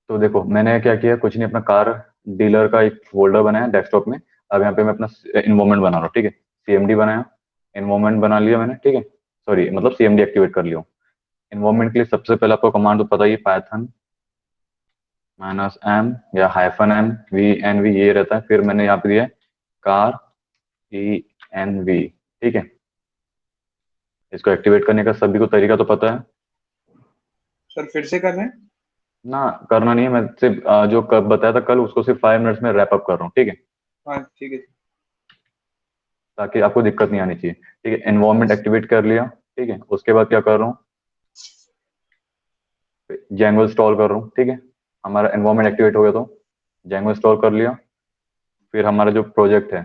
तो देखो मैंने क्या किया, कुछ नहीं, अपना कार डीलर का एक फोल्डर बनाया डेस्कटॉप में। अब यहाँ पे मैं अपना इन्वायरमेंट बना रहा हूँ, ठीक है। सीएमडी बनाया, इन्वायरमेंट बना लिया मैंने, ठीक है। सॉरी, मतलब सीएमडी एक्टिवेट कर लिया। इन्वायरमेंट के लिए सबसे पहले आपको कमांड तो पता ही है, पाइथन -m या -m -v ये रहता है। फिर मैंने यहाँ पे दिया कार env, ठीक है। इसको एक्टिवेट करने का सभी को तरीका तो पता है सर फिर से कर रहे हैं? ना। करना नहीं है, मैं सिर्फ जो बताया था कल उसको सिर्फ 5 मिनट्स में रैप अप कर रहा हूँ, ठीक है। हाँ ठीक है। ताकि आपको दिक्कत नहीं आनी चाहिए, ठीक है। एनवायरनमेंट एक्टिवेट कर लिया, ठीक है। उसके बाद क्या कर रहा हूँ, जेंगो इंस्टॉल कर रहा हूँ, ठीक है। हमारा एनवायरनमेंट एक्टिवेट हो गया तो जेंगो इंस्टॉल कर लिया। फिर हमारा जो प्रोजेक्ट है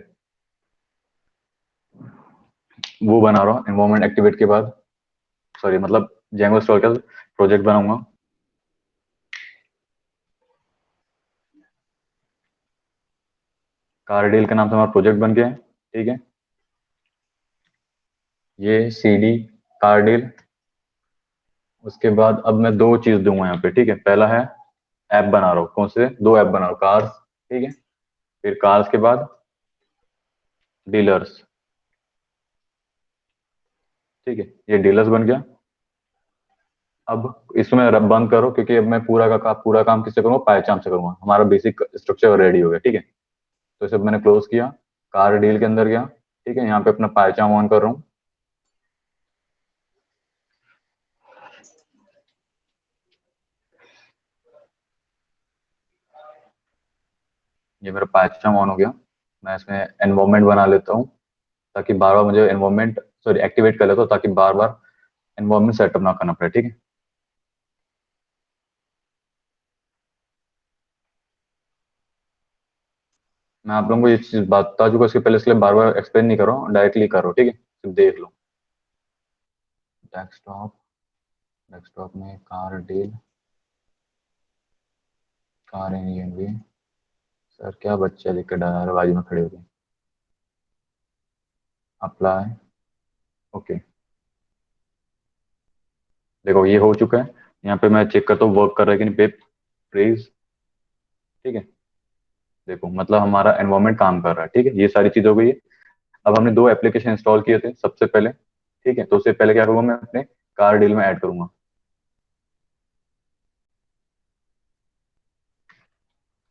वो बना रहा हूँ एनवायरनमेंट एक्टिवेट के बाद। सॉरी, मतलब जेंगो इंस्टॉल कर प्रोजेक्ट बनाऊंगा। कार डील के नाम से हमारा प्रोजेक्ट बन गया है, ठीक है। ये CD कार डील। उसके बाद अब मैं दो चीज दूंगा यहाँ पे, ठीक है। पहला है ऐप बना रहा हूँ, कौन से दो ऐप बना रहा हूँ, कार्स, ठीक है। फिर कार्स के बाद डीलर्स, ठीक है। ये डीलर्स बन गया। अब इसमें रब बंद करो, क्योंकि अब मैं पूरा काम किससे करूंगा, पायचाम से करूंगा। हमारा बेसिक स्ट्रक्चर रेडी हो गया, ठीक है। तो इसे मैंने क्लोज किया, कार डील के अंदर गया, ठीक है। यहाँ पे अपना पायचाम ऑन कर रहा हूँ। ये मेरा पायचाम ऑन हो गया। मैं इसमें एनवायरमेंट बना लेता हूँ, ताकि बार बार मुझे एनवायरमेंट, सॉरी, एक्टिवेट कर लेता हूँ, ताकि बार बार एनवायरमेंट सेटअप ना करना पड़े, ठीक है। मैं आप लोगों को ये चीज बता चुका, इसके पहले, इसलिए बार बार एक्सप्लेन नहीं कर रहा हूँ, डायरेक्टली कर रहा हूँ, ठीक है। सिर्फ देख लो। डेस्कटॉप, डेस्कटॉप में car deal, car env. Sir क्या बच्चा लिख के डाला है बाजू में खड़े होके। Apply, okay. देखो ये हो चुका है। यहाँ पे मैं चेक करता हूँ वर्क कर रहा है कि नहीं, पिप फ्रीज, ठीक है। देखो मतलब हमारा एनवायरनमेंट काम कर रहा है, ठीक है। ये सारी चीज हो गई है। अब हमने दो एप्लीकेशन इंस्टॉल किए थे सबसे पहले, ठीक है। तो उससे पहले क्या करूंगा, मैं अपने कार डील में ऐड करूंगा,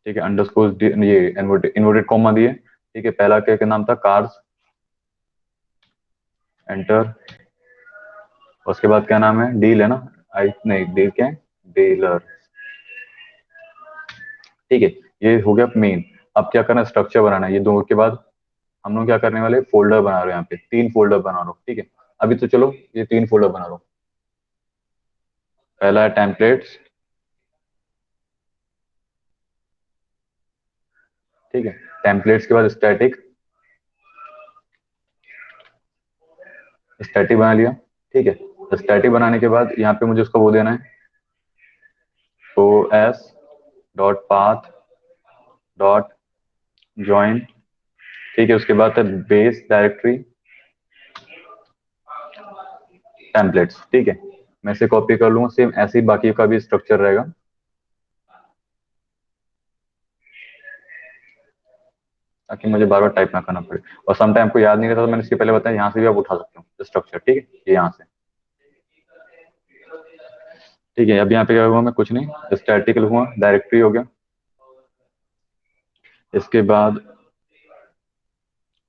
ठीक है। अंडरस्कोर ये इन्वर्टेड कॉमा दिए, ठीक है। पहला क्या नाम था, कार्स, एंटर। उसके बाद क्या नाम है, डील है ना, आई नहीं, डील क्या है, डीलर, ठीक है। ये हो गया मेन। अब क्या करना है, स्ट्रक्चर बनाना है। ये दो के बाद हम लोग क्या करने वाले, फोल्डर बना रहे हैं, यहाँ पे 3 फोल्डर बना रहा हूँ, ठीक है। अभी तो चलो ये 3 फोल्डर बना रहा हूँ। पहला है टेम्पलेट्स, ठीक है। टेम्पलेट्स के बाद स्टैटिक, स्टैटिक बना लिया, ठीक है। स्टैटिक बनाने के बाद यहाँ पे मुझे उसको वो देना है, os.path.join, ठीक है। उसके बाद है बेस डायरेक्टरी टेम्पलेट्स, ठीक है। मैं इसे कॉपी कर लूंगा, सेम ऐसे ही बाकी का भी स्ट्रक्चर रहेगा, ताकि मुझे बार बार टाइप ना करना पड़े। और सम टाइम को याद नहीं रहता, तो मैंने इसके पहले बताया, यहाँ से भी आप उठा सकते हो स्ट्रक्चर, ठीक है। ये यहाँ से, ठीक है। अब यहाँ पे क्या हुआ, मैं कुछ नहीं, स्टैटिक लिखूंगा, डायरेक्टरी हो गया। इसके बाद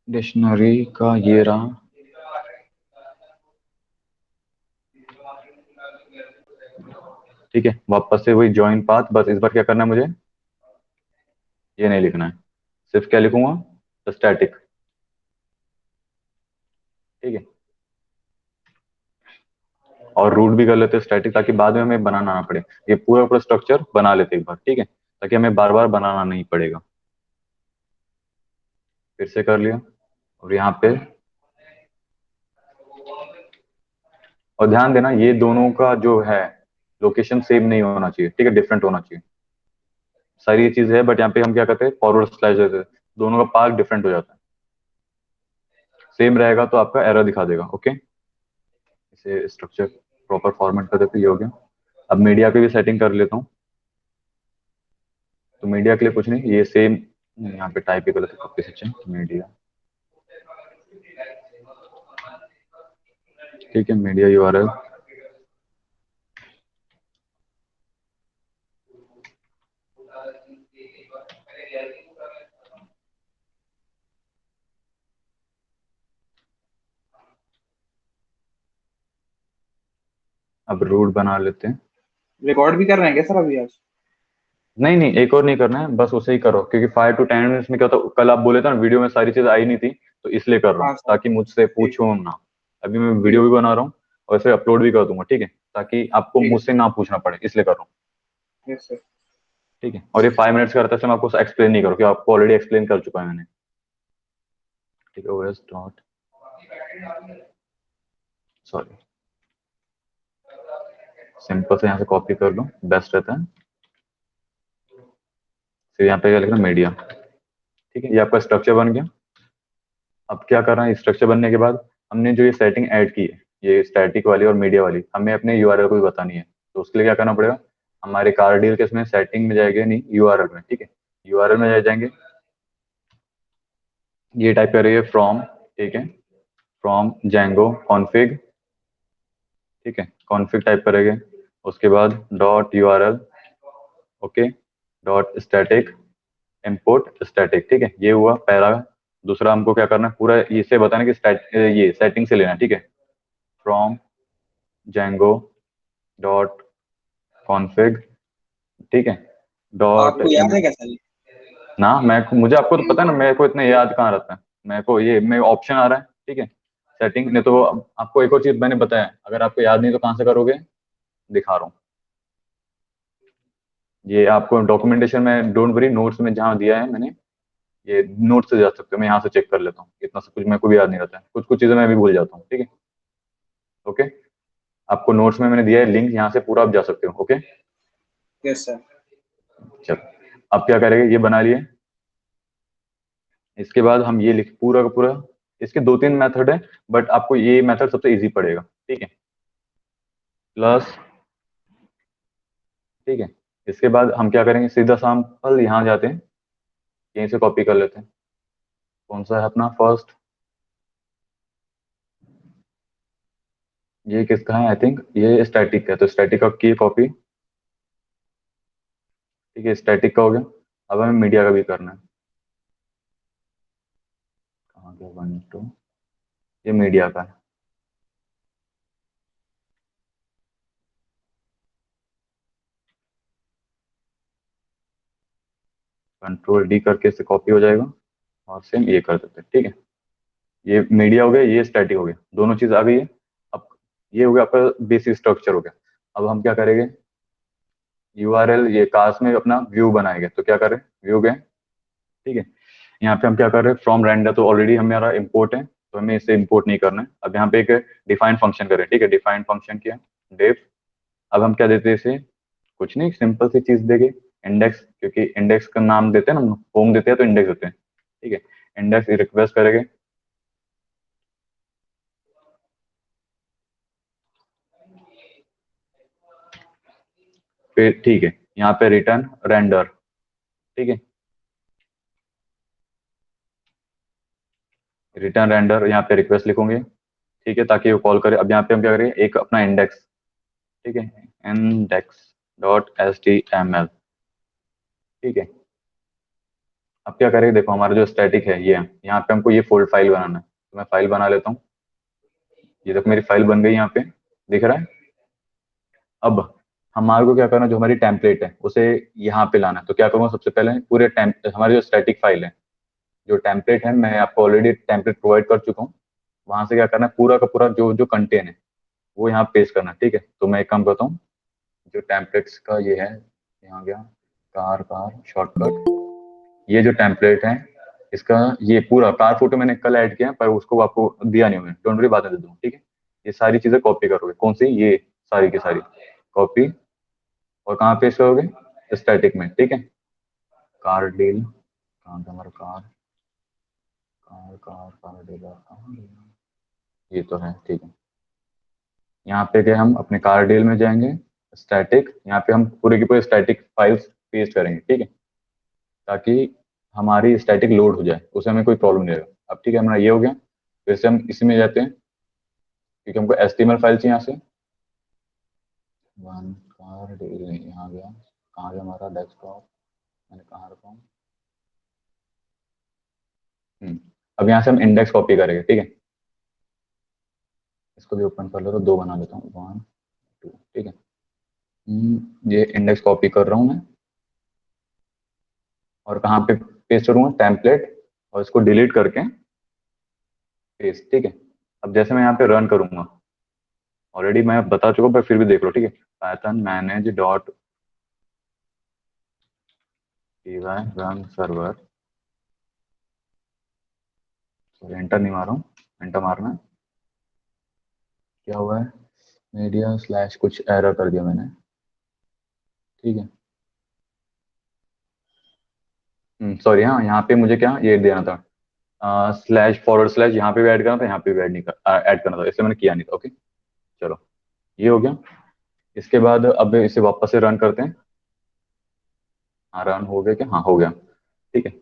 डिक्शनरी का ये रहा, ठीक है। वापस से वही ज्वाइन पाथ, बस इस बार क्या करना है मुझे, ये नहीं लिखना है। सिर्फ क्या लिखूंगा, स्टैटिक, ठीक है। और रूट भी कर लेते हैं स्टैटिक, ताकि बाद में हमें बनाना ना पड़े। ये पूरा पूरा स्ट्रक्चर बना लेते एक बार, ठीक है, ताकि हमें बार बार बनाना नहीं पड़ेगा। फिर से कर लिया, और यहाँ पे, और ध्यान देना ये दोनों का जो है लोकेशन सेम नहीं होना चाहिए, ठीक है, डिफरेंट होना चाहिए। सारी ये चीज है, बट यहाँ पे हम क्या करते हैं, फॉरवर्ड स्लैश देते हैं, दोनों का पाथ डिफरेंट हो जाता है। सेम रहेगा तो आपका एरर दिखा देगा, ओके। इसे स्ट्रक्चर प्रॉपर फॉर्मेट कर देते, ये हो गया। अब मीडिया पे भी सेटिंग कर लेता हूँ। तो मीडिया के लिए कुछ नहीं, ये सेम, यहाँ पे टाइप ही गलत है, कॉपी से चेंज मीडिया। ठीक है, मीडिया यूआरएल। अब रूट बना लेते हैं। रिकॉर्ड भी कर रहे हैं क्या सर अभी आज? नहीं नहीं, एक और नहीं करना है, बस उसे ही करो, क्योंकि 5 to 10 मिनट्स में क्या होता है, कल आप बोले थे ना वीडियो में सारी चीज आई नहीं थी, तो इसलिए कर रहा हूँ हाँ सर। ताकि मुझसे ठीक पूछो ना। अभी मैं ठीक वीडियो है भी बना रहा हूँ और इसे अपलोड भी कर दूंगा, ठीक है, ताकि आपको ठीक है मुझसे ना पूछना पड़े, इसलिए कर रहा हूँ। Yes sir. ठीक है, और ये 5 मिनट्स का रहता है, इसलिए मैं आपको एक्सप्लेन नहीं करूँ, क्योंकि आपको ऑलरेडी एक्सप्लेन कर चुका है मैंने। ठीक है, ओएस डॉट, सॉरी, सिंपल से यहाँ से कॉपी कर लो, बेस्ट रहता है। फिर यहाँ पे क्या लिखना, मीडिया। ठीक है, ये आपका स्ट्रक्चर बन गया। अब क्या करना है, स्ट्रक्चर बनने के बाद हमने जो ये सेटिंग ऐड की है, ये स्टैटिक वाली और मीडिया वाली, हमें अपने यूआरएल को भी बतानी है। तो उसके लिए क्या करना पड़ेगा, हमारे कार डील के इसमें सेटिंग में जाएंगे, नहीं यूआरएल में, ठीक है, यूआरएल में जाएंगे, ये टाइप करिए फ्रॉम, ठीक है, फ्रॉम जेंगो कॉन्फ़िग, ठीक है, कॉन्फ़िग टाइप करेंगे, उसके बाद dot URL, okay, dot static import static, ठीक है, ये हुआ पहला। दूसरा हमको क्या करना है, पूरा इसे बताना कि ये सेटिंग से लेना है, ठीक है, फ्रॉम जेंगो डॉट कॉन्फ़िग, ठीक है, डॉट आपको याद है क्या सर? ना, मैं मुझे, आपको तो पता है ना, मेरे को इतना याद कहाँ रहता है, मेरे को ये मेरे ऑप्शन आ रहा है, ठीक है, सेटिंग नहीं तो आपको एक और चीज मैंने बताया, अगर आपको याद नहीं तो कहाँ से करोगे, दिखा रहा हूँ, ये आपको डॉक्यूमेंटेशन में, डोंट वरी, नोट्स में जहाँ दिया है मैंने, ये नोट से जा सकते हो, मैं यहाँ से चेक कर लेता हूँ, इतना सब कुछ मेरे को भी याद नहीं रहता है, कुछ कुछ चीजें मैं भी भूल जाता हूँ, ठीक है, ओके, आपको नोट्स में मैंने दिया है लिंक, यहाँ से पूरा आप जा सकते हो, ओके। Yes sir. चलो, अब क्या करेंगे, ये बना लिए, इसके बाद हम ये लिख पूरा का पूरा, इसके 2-3 मेथड है, बट आपको ये मेथड सबसे इजी पड़ेगा, ठीक है, प्लस, ठीक है, इसके बाद हम क्या करेंगे, सीधा सैंपल यहाँ जाते हैं, यहीं से कॉपी कर लेते हैं, कौन सा है अपना फर्स्ट, ये किसका है, आई थिंक ये स्टैटिक है, तो स्टैटिक का की कॉपी, ठीक है, स्टैटिक का हो गया। अब हमें मीडिया का भी करना है, कहाँ गया 1 2, ये मीडिया का है, कंट्रोल D करके इससे कॉपी हो जाएगा, और सेम ये कर देते हैं, ठीक है, ये मीडिया हो गया, ये स्टैटिक हो गया, दोनों चीज आ गई है। अब ये हो गया आपका बेसिक स्ट्रक्चर हो गया। अब हम क्या करेंगे, यूआरएल ये कार्स में अपना व्यू बनाएंगे, तो क्या करें, व्यू गए, ठीक है, यहाँ पे हम क्या कर रहे हैं, फ्रॉम रेंडर तो ऑलरेडी हमारा इंपोर्ट है, तो हमें इसे इंपोर्ट नहीं करना है। अब यहाँ पे एक डिफाइन फंक्शन करें, ठीक है, डिफाइन फंक्शन किया, डिफ, अब हम क्या देते हैं इसे, कुछ नहीं, सिंपल सी चीज देंगे, इंडेक्स, क्योंकि इंडेक्स का नाम देते हैं ना, होम देते हैं तो इंडेक्स देते हैं, ठीक है, इंडेक्स रिक्वेस्ट करेंगे, फिर ठीक है, यहाँ पे रिटर्न रेंडर, ठीक है, रिटर्न रेंडर, यहाँ पे रिक्वेस्ट लिखोगे, ठीक है, ताकि वो कॉल करे। अब यहाँ पे हम क्या करेंगे, एक अपना इंडेक्स, ठीक है, इंडेक्स डॉट HTML, ठीक है, अब क्या करेंगे, देखो हमारा जो स्टैटिक है ये है, यहाँ पे हमको ये फोल्ड फाइल बनाना है, तो मैं फाइल बना लेता हूँ, ये देखो मेरी फाइल बन गई यहाँ पे, दिख रहा है। अब हमारे को क्या करना है, जो हमारी टेम्पलेट है उसे यहाँ पे लाना है, तो क्या करूँगा, सबसे पहले पूरे हमारी जो स्टैटिक फाइल है, जो टेम्पलेट है, मैं आपको ऑलरेडी टेम्पलेट प्रोवाइड कर चुका हूँ, वहां से क्या करना है, पूरा का पूरा जो जो कंटेन है वो यहाँ पेस्ट करना है, ठीक है, तो मैं एक काम करता हूँ, जो टेम्पलेट्स का ये है, यहाँ गया, कार कार शॉर्टकट, ये जो टेम्पलेट है इसका, ये पूरा कार फोटो मैंने कल ऐड किया है, पर उसको आपको दिया नहीं मैंने, डोंट वरी, बाद में दे दूंगा, ठीक है, ये सारी चीजें कॉपी करोगे, कौन सी, ये सारी की सारी कॉपी, और कहाँ पेस्ट करोगे, स्टैटिक में, ठीक है, कार डील, कहाँ था हमारा car, car car car dealer कहाँ गया? ये तो है, ठीक है, यहाँ पे गए, हम अपने कार डील में जाएंगे, स्टैटिक, यहाँ पे हम पूरे की पूरी स्टैटिक फाइल्स पेस्ट करेंगे, ठीक है, ताकि हमारी स्टैटिक लोड हो जाए, उसे हमें कोई प्रॉब्लम नहीं रहेगा। अब ठीक है, हमारा ये हो गया। फिर से हम इसी में जाते हैं, क्योंकि हमको एचटीएमएल फाइल चाहिए यहाँ से। वन कार्ड यहाँ गया, कहाँ गया हमारा डेस्कटॉप, मैंने कहाँ रखा हूँ। अब यहाँ से हम इंडेक्स कॉपी करेंगे, ठीक है। इसको भी ओपन कर लो, तो दो बना लेता हूँ, वन टू, ठीक है। ये इंडेक्स कॉपी कर रहा हूँ मैं, और कहाँ पे पेस्ट करूँगा, टेम्पलेट, और इसको डिलीट करके पेस्ट, ठीक है। अब जैसे मैं यहाँ पे रन करूंगा, ऑलरेडी मैं बता चुका हूँ, पर फिर भी देख लो, ठीक है। Python manage dot py run server, sorry enter नहीं मार रहा हूँ, एंटर मारना है। क्या हुआ है, मीडिया स्लैश कुछ एरर कर दिया मैंने, ठीक है। सॉरी, हाँ यहाँ पे मुझे क्या ये देना था, स्लैश फॉरवर्ड स्लैश, यहाँ पे भी ऐड करना था, यहाँ पे भी ऐड नहीं कर ऐड करना था, इसलिए मैंने किया नहीं था। ओके, चलो, ये हो गया। इसके बाद अब इसे वापस से रन करते हैं। हाँ, रन हो गया क्या, हाँ हो गया, ठीक है।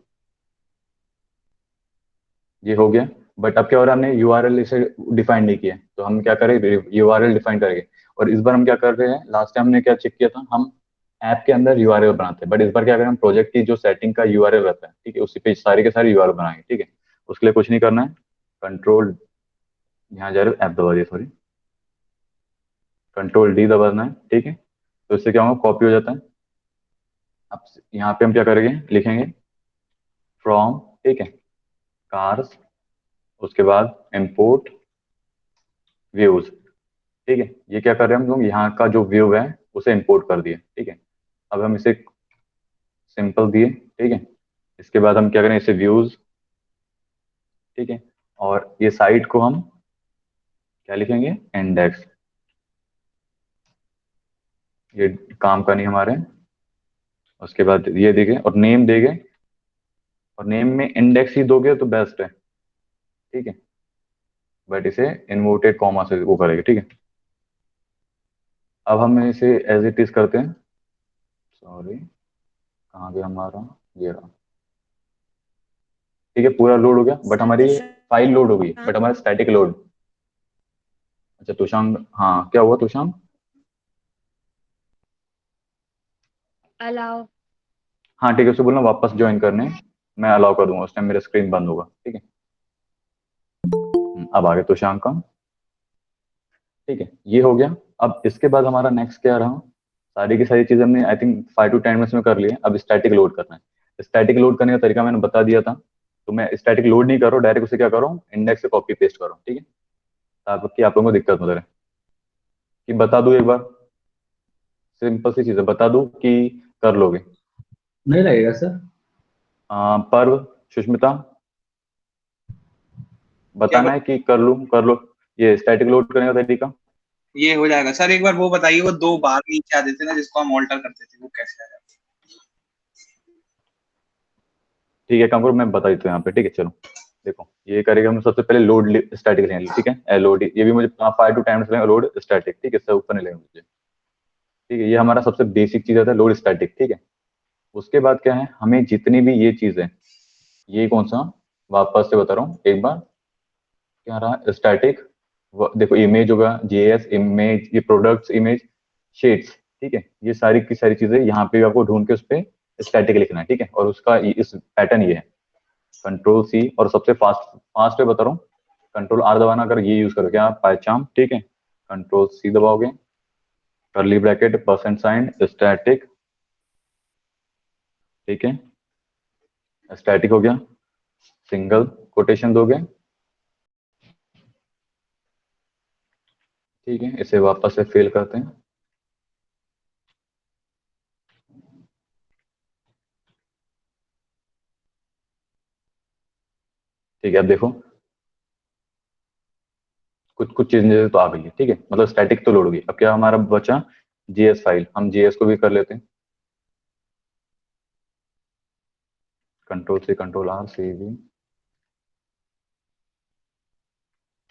ये हो गया। बट अब क्या हो रहा है, हमने यूआरएल इसे डिफाइन नहीं किया है, तो हम क्या करें, यूआरएल डिफाइन करेंगे। और इस बार हम क्या कर रहे हैं, लास्ट टाइम हमने क्या चेक किया था, हम ऐप के अंदर यूआरएल बनाते हैं, बट इस बार क्या करें, हम प्रोजेक्ट की जो सेटिंग का यूआरएल रहता है, ठीक है, उसी पे सारे के सारे यूआरएल बनाएंगे, ठीक है। उसके लिए कुछ नहीं करना है, कंट्रोल, यहाँ जा रहे ऐप दबा दिया, सॉरी, कंट्रोल डी दबाना है, ठीक है। तो इससे क्या होगा, कॉपी हो जाता है। अब यहाँ पे हम क्या करेंगे, लिखेंगे फ्रॉम, ठीक है, कार्स, उसके बाद इंपोर्ट व्यूज, ठीक है। ये क्या कर रहे हैं हम लोग, यहाँ का जो व्यू है उसे इंपोर्ट कर दिए, ठीक है। अब हम इसे सिंपल दिए, ठीक है। इसके बाद हम क्या करें, इसे व्यूज, ठीक है। और ये साइट को हम क्या लिखेंगे, इंडेक्स, ये काम का नहीं हमारे। उसके बाद ये देंगे और नेम देंगे, और नेम में इंडेक्स ही दोगे तो बेस्ट है, ठीक है। बट इसे इन्वर्टेड कॉमा से वो करेंगे, ठीक है। अब हम इसे एज इट इज करते हैं, सॉरी, कहाँ गया हमारा, ये रहा, ठीक है। पूरा लोड हो गया, बट हमारी फाइल लोड हो गई, बट हमारा स्टैटिक लोड। अच्छा तुषांग, हाँ क्या हुआ तुषांग। अलाउ। हाँ ठीक है, उससे बोलना वापस ज्वाइन करने, मैं अलाउ कर दूंगा, उस टाइम मेरा स्क्रीन बंद होगा, ठीक है। अब आगे तुषांग का, ठीक है, ये हो गया। अब इसके बाद हमारा नेक्स्ट क्या रहा, सारी की सारी चीजें हमने आई थिंक 5 to 10 मिनट्स में कर लिए। अब स्टैटिक लोड करना है। स्टैटिक लोड करने का तरीका मैंने बता दिया था, तो मैं स्टैटिक लोड नहीं कर रहा हूँ, डायरेक्ट उसे क्या कर रहा हूँ, इंडेक्स से कॉपी पेस्ट कर रहा हूँ, ठीक है, ताकि आप लोगों को दिक्कत हो रहे। कि बता दूं एक बार, सिंपल सी चीज है, बता दूं कि कर लोगे। नहीं लगेगा सर। पर्व, सुष्मिता, क्या बताना है कि कर लूं, कर लो, ये स्टैटिक लोड करने का तरीका। ये हो जाएगा सर, एक बार वो बताइए, वो दो बार नीचे आते थे ना जिसको हम ऑल्टर करते थे, वो कैसे आया? ठीक है, काम करो, मैं बता देता हूँ यहाँ पे, ठीक है। चलो देखो, ये करेगा, हम सबसे पहले लोड स्टैटिक लेंगे, ठीक है, LOD, ये भी मुझे 5 to 10 मिनट लगेगा, लोड स्टैटिक, ठीक है, इससे ऊपर नहीं लेंगे मुझे, ठीक है। ये हमारा सबसे बेसिक चीज है, लोड स्टैटिक, ठीक है। उसके बाद क्या है, हमें जितनी भी ये चीज है, ये कौन सा, वापस से बता रहा हूँ एक बार, क्या रहा स्टैटिक, देखो इमेज होगा, JS इमेज, ये प्रोडक्ट्स इमेज, शेड्स, ठीक है। ये सारी की सारी चीजें यहाँ पे आपको ढूंढ के उस पर स्टैटिक लिखना है, ठीक है। और उसका इस पैटर्न ये है, कंट्रोल C, और सबसे फास्ट फास्ट पे बता रहा हूँ, कंट्रोल R दबाना, अगर ये यूज करोगे आप पाइचाम, ठीक है, कंट्रोल C दबाओगे, करली ब्रैकेट, %, स्टैटिक, ठीक है, स्टैटिक हो गया, सिंगल कोटेशन दोगे, ठीक है। इसे वापस से फिल करते हैं, ठीक है। अब देखो कुछ कुछ चेंजेस तो आ गई है, ठीक है, मतलब स्टैटिक तो लोड होगी। अब क्या हमारा बचा, JS फाइल, हम JS को भी कर लेते हैं, control C, control R, CV,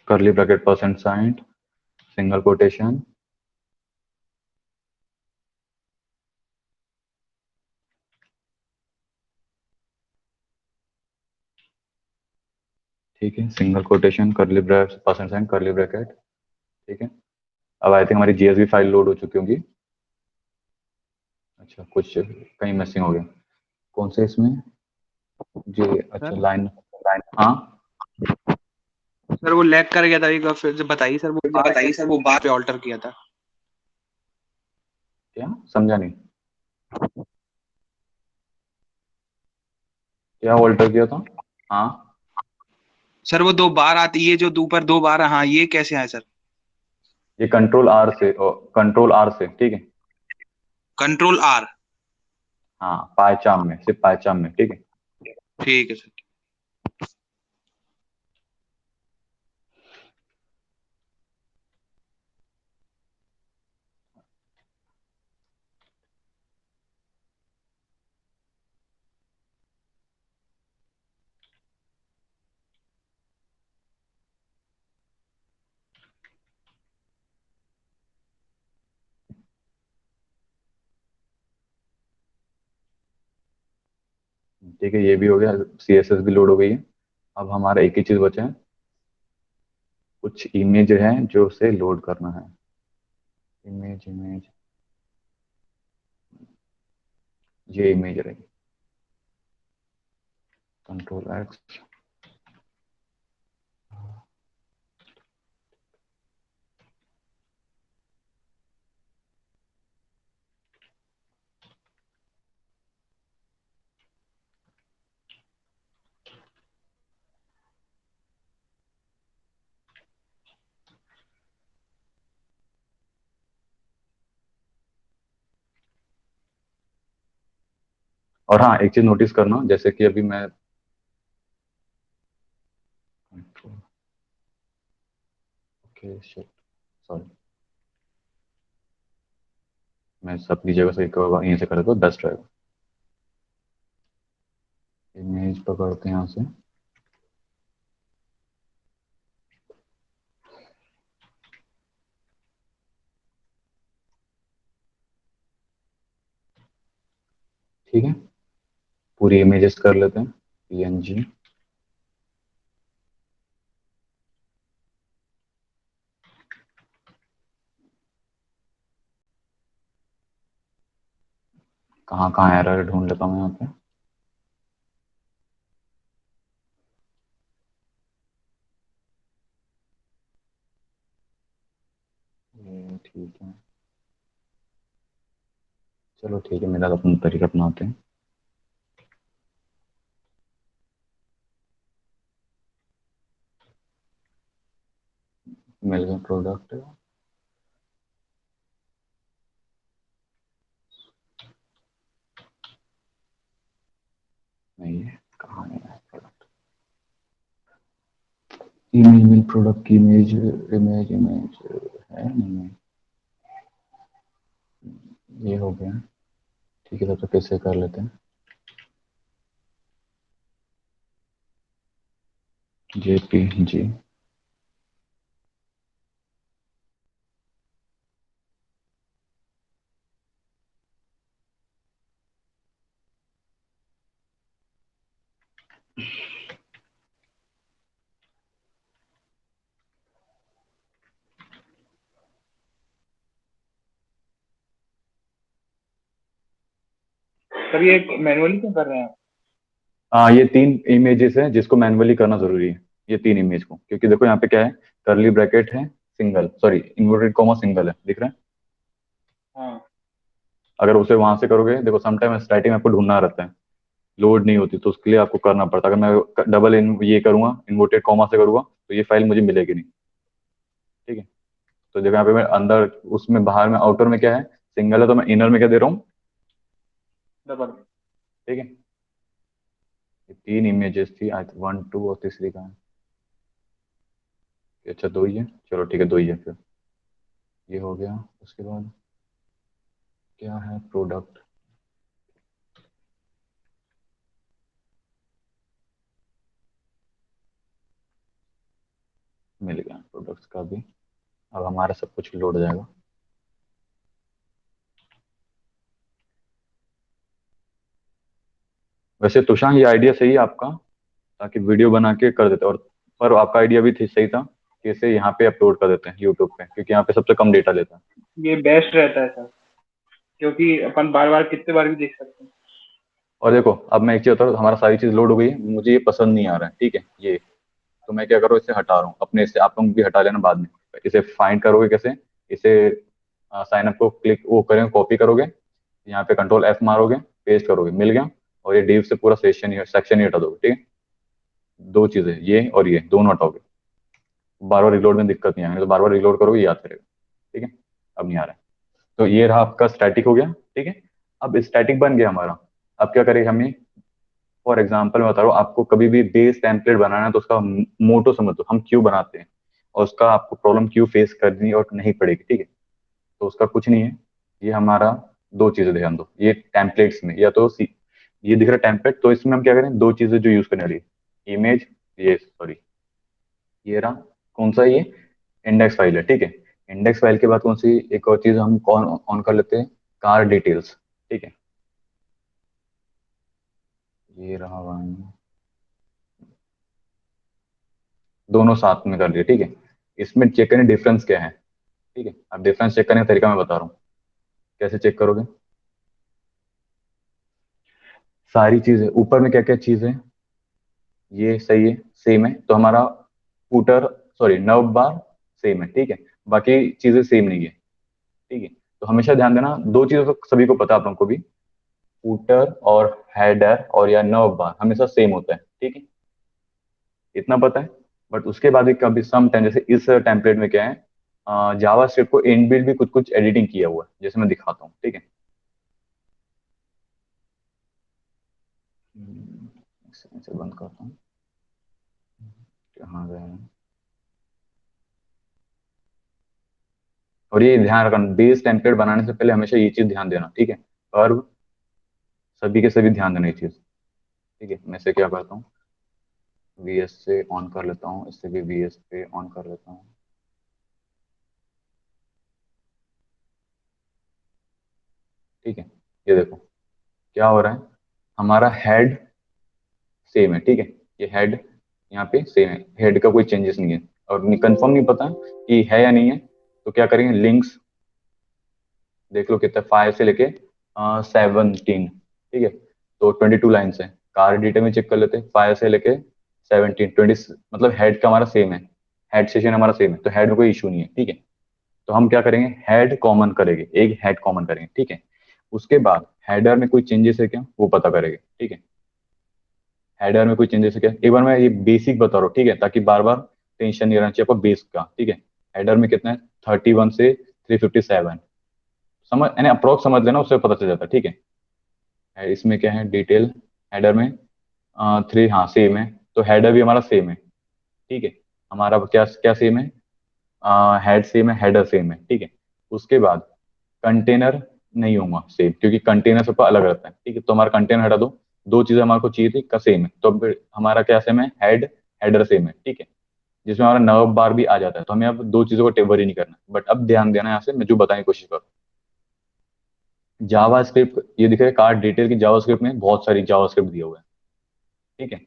curly bracket, %, single quotation, ठीक है, single quotation curly bracket percent sign curly bracket. ठीक है, अब आई थिंक हमारी जीएसवी फाइल लोड हो चुकी होगी। अच्छा, कुछ कहीं मिसिंग हो गया। कौन से इसमें जी? अच्छा, सर लाइन लाइन, हाँ। सर वो लैग कर गया था एक बार, फिर से बताइए सर, वो बार बताइए सर, वो बात पे ऑल्टर किया था। क्या समझा नहीं? क्या ऑल्टर किया था? हाँ, सर वो 2 बार आती है, जो ऊपर 2 बार, हाँ ये कैसे आए सर? ये कंट्रोल आर से ठीक है। Control R. हाँ, पायचाम में, सिर्फ पायचाम में, ठीक है। ठीक है सर। ठीक है, ये भी हो गया, सीएसएस भी लोड हो गई है। अब हमारा एक ही चीज बचा है, कुछ इमेज है जो उसे लोड करना है। इमेज इमेज, ये इमेज रहेगी, कंट्रोल एक्स। और हाँ, एक चीज नोटिस करना, जैसे कि अभी मैं ओके शिट, सॉरी, मैं सबकी जगह से यहीं से कर दो, बेस्ट रहेगा। इमेज पकड़ते हैं यहाँ से। ठीक है, पूरी इमेजेस कर लेते हैं, पीएनजी। कहाँ कहाँ एरर ढूंढ लेता हूँ यहाँ पे। ये ठीक है, चलो ठीक है, मेरा अपना तरीका अपनाते हैं। मिल गया प्रोडक्ट, नहीं है, कहाँ है प्रोडक्ट? इमेज मिल प्रोडक्ट की इमेज, इमेज इमेज है नहीं है। ये हो गया, ठीक है, तब तो कैसे कर लेते हैं। जेपीजी, सर ये मैनुअली क्यों कर रहे हैं? हाँ, ये 3 इमेजेस हैं जिसको मैन्युअली करना जरूरी है। ये 3 इमेज को, क्योंकि देखो यहाँ पे क्या है, करली ब्रैकेट है, single, sorry inverted comma single है, दिख रहा है। हाँ अगर उसे वहां से करोगे, देखो समटाइम स्टार्टिंग में आपको ढूंढना रहता है, लोड नहीं होती, तो उसके लिए आपको करना पड़ता है। अगर मैं डबल इन ये करूंगा, इन्वर्टेड कॉमा से करूंगा, तो ये फाइल मुझे मिलेगी नहीं। ठीक है, तो देखो यहाँ पे मैं अंदर, उसमें बाहर में, आउटर में क्या है, सिंगल है, तो मैं इनर में क्या दे रहा हूँ, डबल। ठीक है। ये 3 इमेजेस थी, आज 1 2 और तीसरी का है। अच्छा, 2 ही है, चलो ठीक है, 2 ही है फिर। ये हो गया, उसके बाद क्या है, प्रोडक्ट। मिल गया प्रोडक्ट्स का भी। अब हमारा सब कुछ लोड हो जाएगा। वैसे तुषार, ये आइडिया सही है आपका, ताकि वीडियो बना के कर देते, और पर आपका आइडिया भी सही था कि इसे यहाँ पे अपलोड कर देते हैं यूट्यूब पे, क्योंकि यहाँ पे सबसे कम डेटा लेता है। ये बेस्ट रहता है सर, क्योंकि अपन बार बार कितने बार भी देख सकते हैं। और देखो अब मैं एक चीज बता रहा हूँ, हमारा सारी चीज लोड हो गई है, मुझे ये पसंद नहीं आ रहा है, ठीक है ये, तो मैं क्या करूँ, इसे हटा रहा हूँ अपने से, आप लोग भी हटा लेना बाद में। इसे फाइंड करोगे कैसे, इसे साइन अप को क्लिक वो करेंगे, कॉपी करोगे, यहाँ पे कंट्रोल F मारोगे, पेस्ट करोगे, मिल गया, और ये डिव से पूरा सेक्शन ही हटा दोगे, ठीक है। दो चीजें, ये और ये दोनों हटाओगे, बार बार रिलोड में दिक्कत नहीं आएगी, नहीं तो बार बार रिलोड करोगे याद करेगा, ठीक है। अब नहीं आ रहा है, तो ये रहा आपका स्टैटिक हो गया, ठीक है। अब स्टैटिक बन गया हमारा, अब क्या करेंगे हमें, फॉर एग्जाम्पल मैं बता रहा हूँ आपको, कभी भी बेस टेम्पलेट बनाना है तो उसका मोटो समझ लो, हम क्यों बनाते हैं और उसका आपको प्रॉब्लम क्यों फेस करनी और नहीं पड़ेगी, ठीक है। तो उसका कुछ नहीं है, ये हमारा दो चीजें ध्यान दो, ये टेम्पलेट्स में या तो ये दिख रहा है टेम्पलेट, तो इसमें हम क्या करें, दो चीजें जो यूज करने वाली है, इमेज, ये सॉरी ये रहा, कौन सा ये इंडेक्स फाइल है, ठीक है। इंडेक्स फाइल के बाद कौन सी एक और चीज हम कौन ऑन कर लेते हैं, कार डिटेल्स, ठीक है। ये रहा भाई, दोनों साथ में कर लिए, ठीक है। इसमें चेक करें डिफरेंस क्या है, ठीक है। अब डिफरेंस चेक करने का तरीका मैं बता रहा हूँ, कैसे चेक करोगे, सारी चीजें ऊपर में क्या क्या चीज है, ये सही है, सेम है, तो हमारा फूटर, सॉरी नव बार सेम है, ठीक है। बाकी चीजें सेम नहीं है, ठीक है। तो हमेशा ध्यान देना, दो चीजों तो सभी को पता है, आप लोगों को भी, फूटर और हेडर और या नव बार हमेशा सेम होता है, ठीक है, इतना पता है। बट उसके बाद भी कभी सम टाइम, जैसे इस टेम्पलेट में क्या है, जावा स्क्रिप्ट को इनबिल्ट भी कुछ कुछ एडिटिंग किया हुआ है, जैसे मैं दिखाता हूँ, ठीक है। इसे बंद करता हूँ, कहाँ गया है? और ये ध्यान रखना, बेस टेम्पलेट बनाने से पहले हमेशा ये चीज ध्यान देना, ठीक है। और सभी के सभी ध्यान देना ये चीज, ठीक है। मैं इसे क्या करता हूँ, VS से ऑन कर लेता हूँ, इससे भी VS पे ऑन कर लेता हूँ, ठीक है। ये देखो क्या हो रहा है, हमारा हेड सेम है, ठीक है। ये हेड यहाँ पे सेम है, हेड का कोई चेंजेस नहीं है, और कंफर्म नहीं पता कि है या नहीं है, तो क्या करेंगे, लिंक्स देख लो कितना, 5 से लेके 17, ठीक है। तो 22 लाइन्स है, कार डिटेल में चेक कर लेते हैं, 5 से लेके 17, 20, मतलब हेड का हमारा सेम है, हेड सेशन हमारा सेम है, तो हेड में कोई इशू नहीं है, ठीक है। तो हम क्या करेंगे, हेड कॉमन करेंगे, एक हेड कॉमन करेंगे, ठीक है। उसके बाद हेडर में कोई चेंजेस है क्या, वो पता करेंगे, ठीक है। हेडर में कोई चेंजेस है क्या, एक बार मैं ये बेसिक बता रहा हूँ, ठीक है, ताकि बार बार टेंशन नहीं रहना चाहिए आपको बेस का, ठीक है। हेडर में कितना है, 31 से 357, समझ यानी अप्रोक्स समझ लेना, उससे पता चल जाता है, ठीक है। इसमें क्या है डिटेल, हेडर में 3, हाँ सेम है, तो हेडर भी हमारा सेम है, ठीक है। हमारा क्या क्या सेम है, हेड सेम है, हेडर सेम है, ठीक है। उसके बाद कंटेनर नहीं होगा सेम, क्योंकि कंटेनर सबका अलग रहता है, ठीक है। तो हमारा कंटेनर हटा दो, दो चीजें हमारे को चाहिए थी का सेम है, तो अब हमारा क्या सेम है, हेड हेडर सेम है, ठीक है। जिसमें हमारा नर्व बार भी आ जाता है, तो हमें अब दो चीजों को वरी नहीं करना, बट अब ध्यान देना, यहाँ से मैं जो बताने की कोशिश करूँ, जावा स्क्रिप्ट, ये दिख रहा है कार्ड डिटेल की, जावा स्क्रिप्ट में बहुत सारी जावा स्क्रिप्ट दिया हुआ है, ठीक है,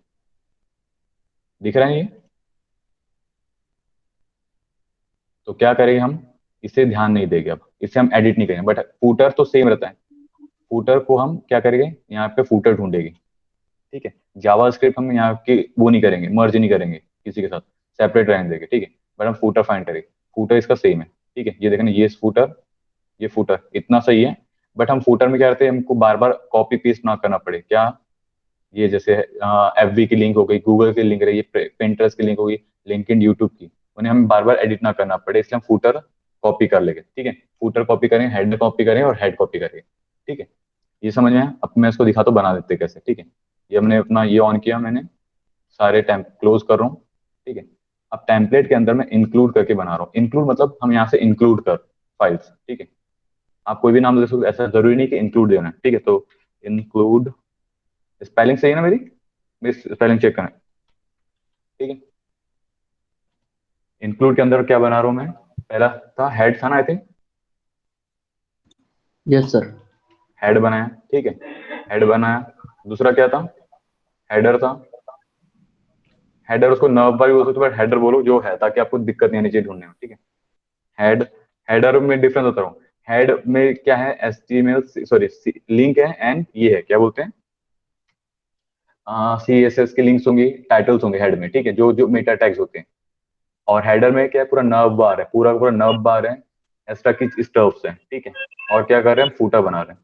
दिख रहा है ये। तो क्या करेंगे हम, इसे ध्यान नहीं देंगे, अब इसे हम एडिट नहीं करेंगे, बट फूटर तो सेम रहता है, फूटर को हम क्या करेंगे, यहाँ पे फूटर ढूंढेंगे, ठीक है। जावा स्क्रिप्ट हम यहाँ के वो नहीं करेंगे, मर्ज नहीं करेंगे किसी के साथ, सेपरेट रहने देंगे, ठीक है। बट हम फूटर फाइंड करेंगे, फूटर इसका सेम है, ठीक है। ये देखना, ये फूटर इतना सही है, बट हम फूटर में क्या करते हैं, हमको बार बार कॉपी पेस्ट ना करना पड़े, क्या, ये जैसे FB की लिंक हो गई, गूगल की लिंक रही, पिंटरेस्ट की लिंक हो गई, लिंक्डइन, यूट्यूब की, उन्हें हमें बार बार एडिट ना करना पड़े, इसलिए हम फूटर कॉपी कर लेंगे, ठीक है। फूटर कॉपी करें, हेड कॉपी करें और हेड कॉपी करें, ठीक है। ये समझ में आया? अब मैं इसको दिखा तो बना देते कैसे, ठीक है। ये हमने अपना ये ऑन किया, मैंने सारे टैंप क्लोज कर रहा हूँ, ठीक है। अब टेम्पलेट के अंदर मैं इंक्लूड करके बना रहा हूँ, इंक्लूड मतलब हम यहाँ से इंक्लूड कर फाइल्स, ठीक है। आप कोई भी नाम दे सकते हो, ऐसा जरूरी नहीं कि इंक्लूड देना है, ठीक है। तो इंक्लूड, स्पेलिंग सही है ना मेरी, मेरी स्पेलिंग चेक करना है, ठीक है। इंक्लूड के अंदर क्या बना रहा हूँ मैं, पहला था हेड था ना, I think yes sir. Head बनाया, ठीक है, हेड बनाया। दूसरा क्या था, हेडर था, हेडर उसको नर्व बार भी बोल सकते हो, बट हेडर बोलो जो है, ताकि आपको दिक्कत नहीं आनी चाहिए ढूंढने में, ठीक है। हेड, हेडर में डिफरेंस होता हूँ। हेड में क्या है, एचटीएमएल, सॉरी, लिंक है, एंड ये है क्या बोलते हैं, सीएसएस के लिंक्स होंगी, टाइटल्स होंगे हेड में, ठीक है, जो जो मेटा टैग्स होते हैं। और हेडर में क्या है, पूरा नर्व बार है, पूरा पूरा नर्व बार है, एक्स्ट्रा की स्टब्स है, ठीक है। और क्या कर रहे हैं, फूटर बना रहे हैं।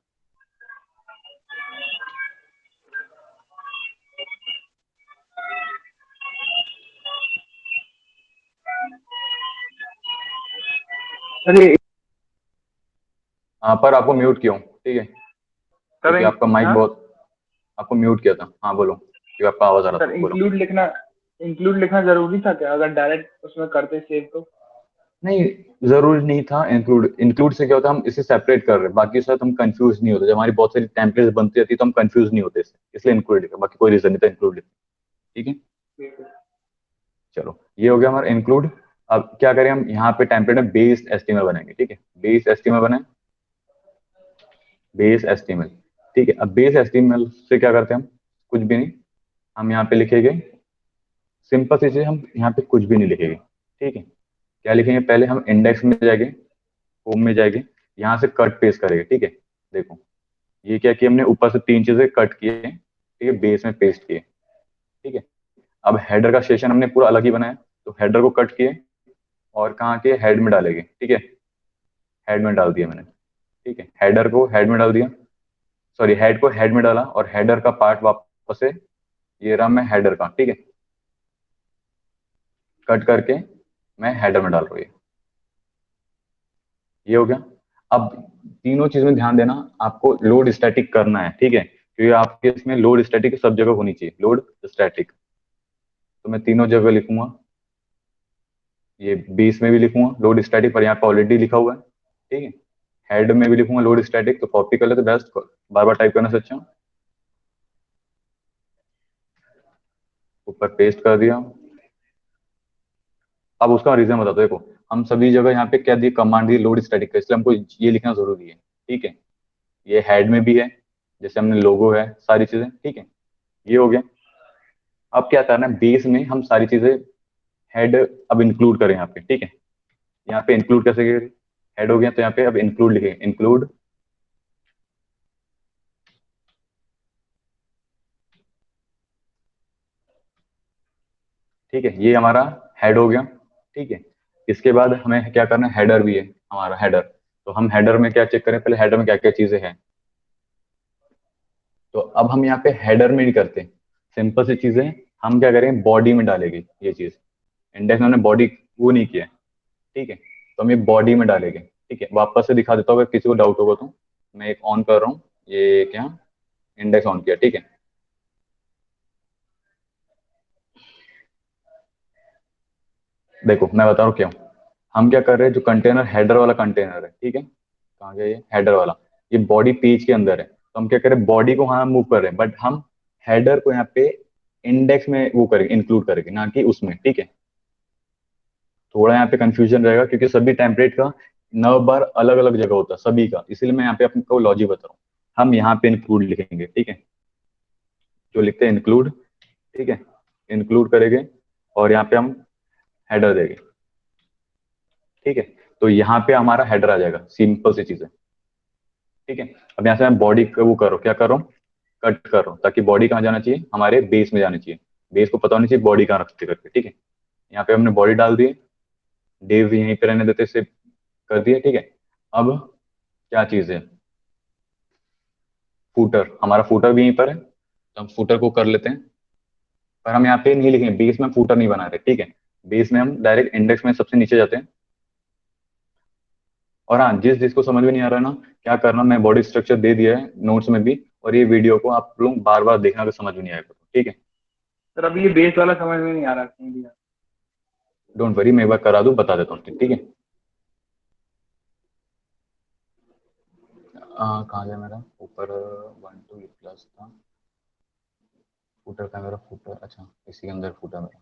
अरे पर आपको म्यूट किया हूँ, ठीक है, सर, क्योंकि आपका माइक हाँ बहुत, आपको म्यूट किया था। हाँ बोलो, क्योंकि आपका आवाज आ रहा सर, था, बोलो। इंक्लूड लिखना जरूरी था क्या, अगर डायरेक्ट उसमें करते सेव तो? नहीं, जरूरी नहीं था इंक्लूड। इंक्लूड से क्या होता है, हम इसे सेपरेट कर रहे हैं, बाकी साथ हम कंफ्यूज नहीं होते। जब हमारी बहुत सारी टेम्पलेट्स बनती रहती है तो हम कंफ्यूज नहीं होते इससे, इसलिए इंक्लूड लिखा, बाकी कोई रीजन नहीं था इंक्लूड लिखा, ठीक है। ठीक है। चलो, ये हो गया हमारा इंक्लूड। अब क्या करें, हम यहाँ पे टेम्पलेट में बेस्ड एचटीएमएल बनाएंगे, ठीक है। बेस एचटीएमएल बनाए, बेस एचटीएमएल, ठीक है। अब बेस एचटीएमएल से क्या करते हैं हम, कुछ भी नहीं, हम यहाँ पे लिखेंगे सिंपल सी चीज, हम यहाँ पे कुछ भी नहीं लिखेंगे, ठीक है। क्या लिखेंगे, पहले हम इंडेक्स में जाएंगे, होम में जाएंगे, यहाँ से कट पेस्ट करेंगे, ठीक है। देखो, ये क्या किया हमने, ऊपर से तीन चीजें कट किए, ठीक है, बेस में पेस्ट किए, ठीक है। अब हेडर का सेशन हमने पूरा अलग ही बनाया, तो हेडर को कट किए और कहाँ के, हेड में डालेंगे, ठीक है। हेड में डाल दिया मैंने, ठीक है, हेडर को हेड में डाल दिया, सॉरी, हेड को हेड में डाला, और हेडर का पार्ट वापस से, ये रहा मैं हेडर का, ठीक है, कट करके मैं हेडर में डाल रहा हूँ, ये हो गया। अब तीनों चीज में ध्यान देना, आपको लोड स्टैटिक करना है, ठीक है, क्योंकि आपके इसमें लोड स्टैटिक सब जगह होनी चाहिए, लोड स्टैटिक। तो मैं तीनों जगह लिखूंगा, ये बेस में भी लिखूंगा लोड स्टैटिक, पर यहाँ पे ऑलरेडी लिखा हुआ है, ठीक है। हेड में भी लिखूंगा लोड स्टैटिक, तो कॉपी कर लेते बेस्ट, बार बार टाइप करने से अच्छा। ऊपर पेस्ट कर दिया। अब उसका रीजन बताता हूं, देखो, हम सभी जगह यहाँ पे क्या दिए, कमांड दिए लोड स्टैटिक का, इसलिए हमको ये लिखना जरूरी है, ठीक है। ये हेड में भी है, जैसे हमने लोगो है, सारी चीजें, ठीक है, ये हो गया। अब क्या करना है, बेस में हम सारी चीजें हेड अब इंक्लूड करें यहाँ पे, ठीक है। यहाँ पे इंक्लूड कैसे करें, हेड हो गया, तो यहाँ पे अब इंक्लूड लिखेंगे, इंक्लूड, ठीक है, ये हमारा हेड हो गया, ठीक है। इसके बाद हमें क्या करना है, हेडर भी है हमारा हेडर, तो हम हेडर में क्या चेक करें, पहले हेडर में क्या क्या चीजें हैं। तो अब हम यहाँ पे हेडर में नहीं करते, सिंपल सी चीजें, हम क्या करें, बॉडी में डालेंगे ये चीज। इंडेक्स में हमने बॉडी वो नहीं किया है, ठीक है, तो हम ये बॉडी में डालेंगे, ठीक है। वापस से दिखा देता हूँ, अगर किसी को डाउट होगा तो। मैं एक ऑन कर रहा हूँ, ये क्या, इंडेक्स ऑन किया, ठीक है। देखो मैं बता रहा हूँ क्यों, हम क्या कर रहे हैं, जो कंटेनर हेडर वाला कंटेनर है, ठीक है, कहाँ गया ये हेडर वाला, ये बॉडी पेज के अंदर है, तो हम क्या करें, बॉडी को हाँ मूव कर रहे हैं, बट हम हेडर को यहाँ पे इंडेक्स में वो करेंगे, इंक्लूड करेंगे, ना कि उसमें, ठीक है। थोड़ा यहाँ पे कंफ्यूजन रहेगा, क्योंकि सभी टेम्पलेट का नव बार अलग अलग जगह होता है सभी का, इसीलिए मैं यहाँ पे आपको लॉजिक बता रहा हूँ। हम यहाँ पे इंक्लूड लिखेंगे, ठीक है, जो लिखते हैं इंक्लूड, ठीक है, इंक्लूड करेंगे, और यहाँ पे हम हेडर देंगे, ठीक है। तो यहाँ पे हमारा हेडर आ जाएगा, सिंपल सी चीज है, ठीक है। अब यहाँ से मैं बॉडी वो करो, क्या कर रहा हूँ, कट कर रहा हूँ, ताकि बॉडी कहाँ जाना चाहिए, हमारे बेस में जाना चाहिए, बेस को पता होना चाहिए बॉडी कहाँ रखते करके, ठीक है। यहाँ पे हमने बॉडी डाल दी, डेव यहीं पे रहने देते, से कर दिया, ठीक है। अब क्या चीज है, फूटर, हमारा फूटर भी यहीं पर है, तो हम फूटर को कर लेते हैं, पर हम यहाँ पे नहीं लिखेंगे, बेस में फूटर नहीं बना रहे, ठीक है। बेस में हम डायरेक्ट इंडेक्स में सबसे नीचे जाते हैं। और हाँ, जिस जिसको समझ में नहीं आ रहा है ना, क्या करना, मैं बॉडी स्ट्रक्चर दे दिया है नोट्स में भी, और ये वीडियो को आप लोग बार बार देखना, अगर समझ में नहीं आएगा तो, ठीक है। सर अभी ये बेस वाला समझ में नहीं आ रहा कहीं भी। डोंट वरी, मैं एक बार करा दूं, बता देता हूँ, ठीक है। कहाँ गया मेरा, ऊपर 1 2 प्लस था, फुटर था मेरा, फुटर, अच्छा इसी के अंदर फुटर मेरा।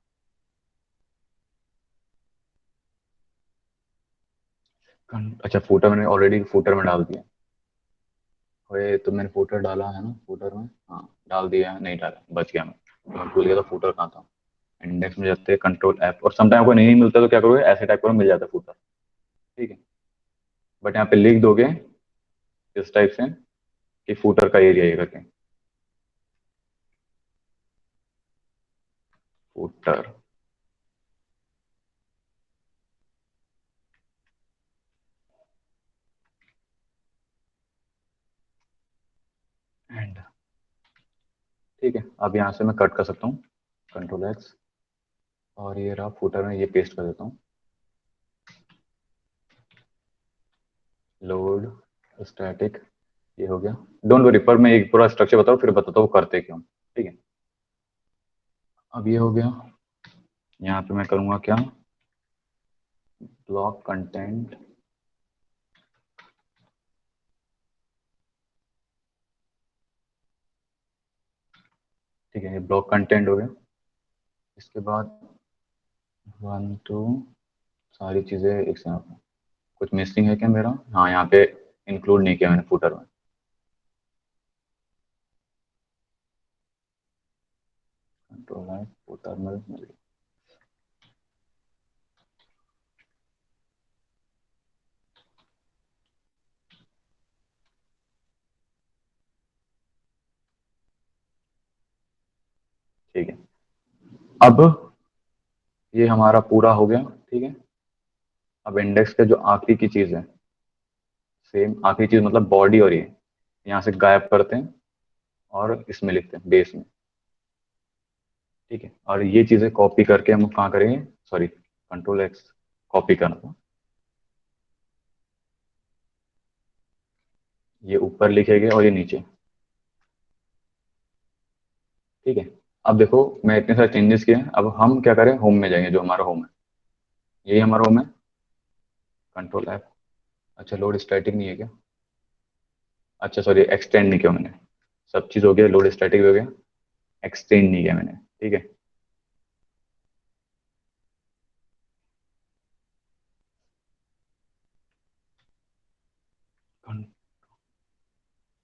अच्छा, फुटर मैंने ऑलरेडी फुटर में डाल दिया, ओए तो मैंने फुटर डाला है ना, फुटर में, हाँ डाल दिया है, नहीं डाला, बच गया मैं, तो मैं भूल गया था फुटर कहाँ था। इंडेक्स में जाते हैं, कंट्रोल एफ, और समटाइम आपको नहीं मिलता तो क्या करोगे, ऐसे टाइप करो, मिल जाता है फूटर। ठीक है, बट यहाँ पे लिख दोगे इस टाइप से कि फूटर का एरिया ये करके, फूटर। एंड ठीक है, अब यहाँ से मैं कट कर सकता हूँ, कंट्रोल एक्स, और ये रहा फूटर में, ये पेस्ट कर देता हूँ, लोड स्टैटिक, ये हो गया। डोंट वरी, पर मैं एक पूरा स्ट्रक्चर बताऊँ फिर बताता हूँ करते क्यों। ठीक है, अब ये हो गया। यहाँ पे मैं करूँगा क्या, ब्लॉक कंटेंट, ठीक है, ये ब्लॉक कंटेंट हो गया। इसके बाद 1 2 सारी चीज़ें एक साथ, कुछ मिसिंग है क्या मेरा, हाँ यहाँ पे इंक्लूड नहीं किया मैंने फुटर में। कंट्रोल है फुटर में मिल गया। ठीक है, अब ये हमारा पूरा हो गया। ठीक है, अब इंडेक्स के जो आखिरी की चीज़ है, सेम आखिरी चीज़ मतलब बॉडी, और ये यहाँ से गायब करते हैं और इसमें लिखते हैं बेस में। ठीक है, और ये चीज़ें कॉपी करके हम कहाँ करेंगे, सॉरी कंट्रोल एक्स कॉपी करना था, ये ऊपर लिखेंगे और ये नीचे। ठीक है, अब देखो मैं इतने सारे चेंजेस किए हैं, अब हम क्या करें, होम में जाएंगे, जो हमारा होम है, यही हमारा होम है, कंट्रोल एफ। अच्छा लोड स्टैटिक नहीं है क्या, अच्छा सॉरी एक्सटेंड नहीं किया मैंने, सब चीज़ हो गया, लोड स्टैटिक भी हो गया, एक्सटेंड नहीं किया मैंने। ठीक है,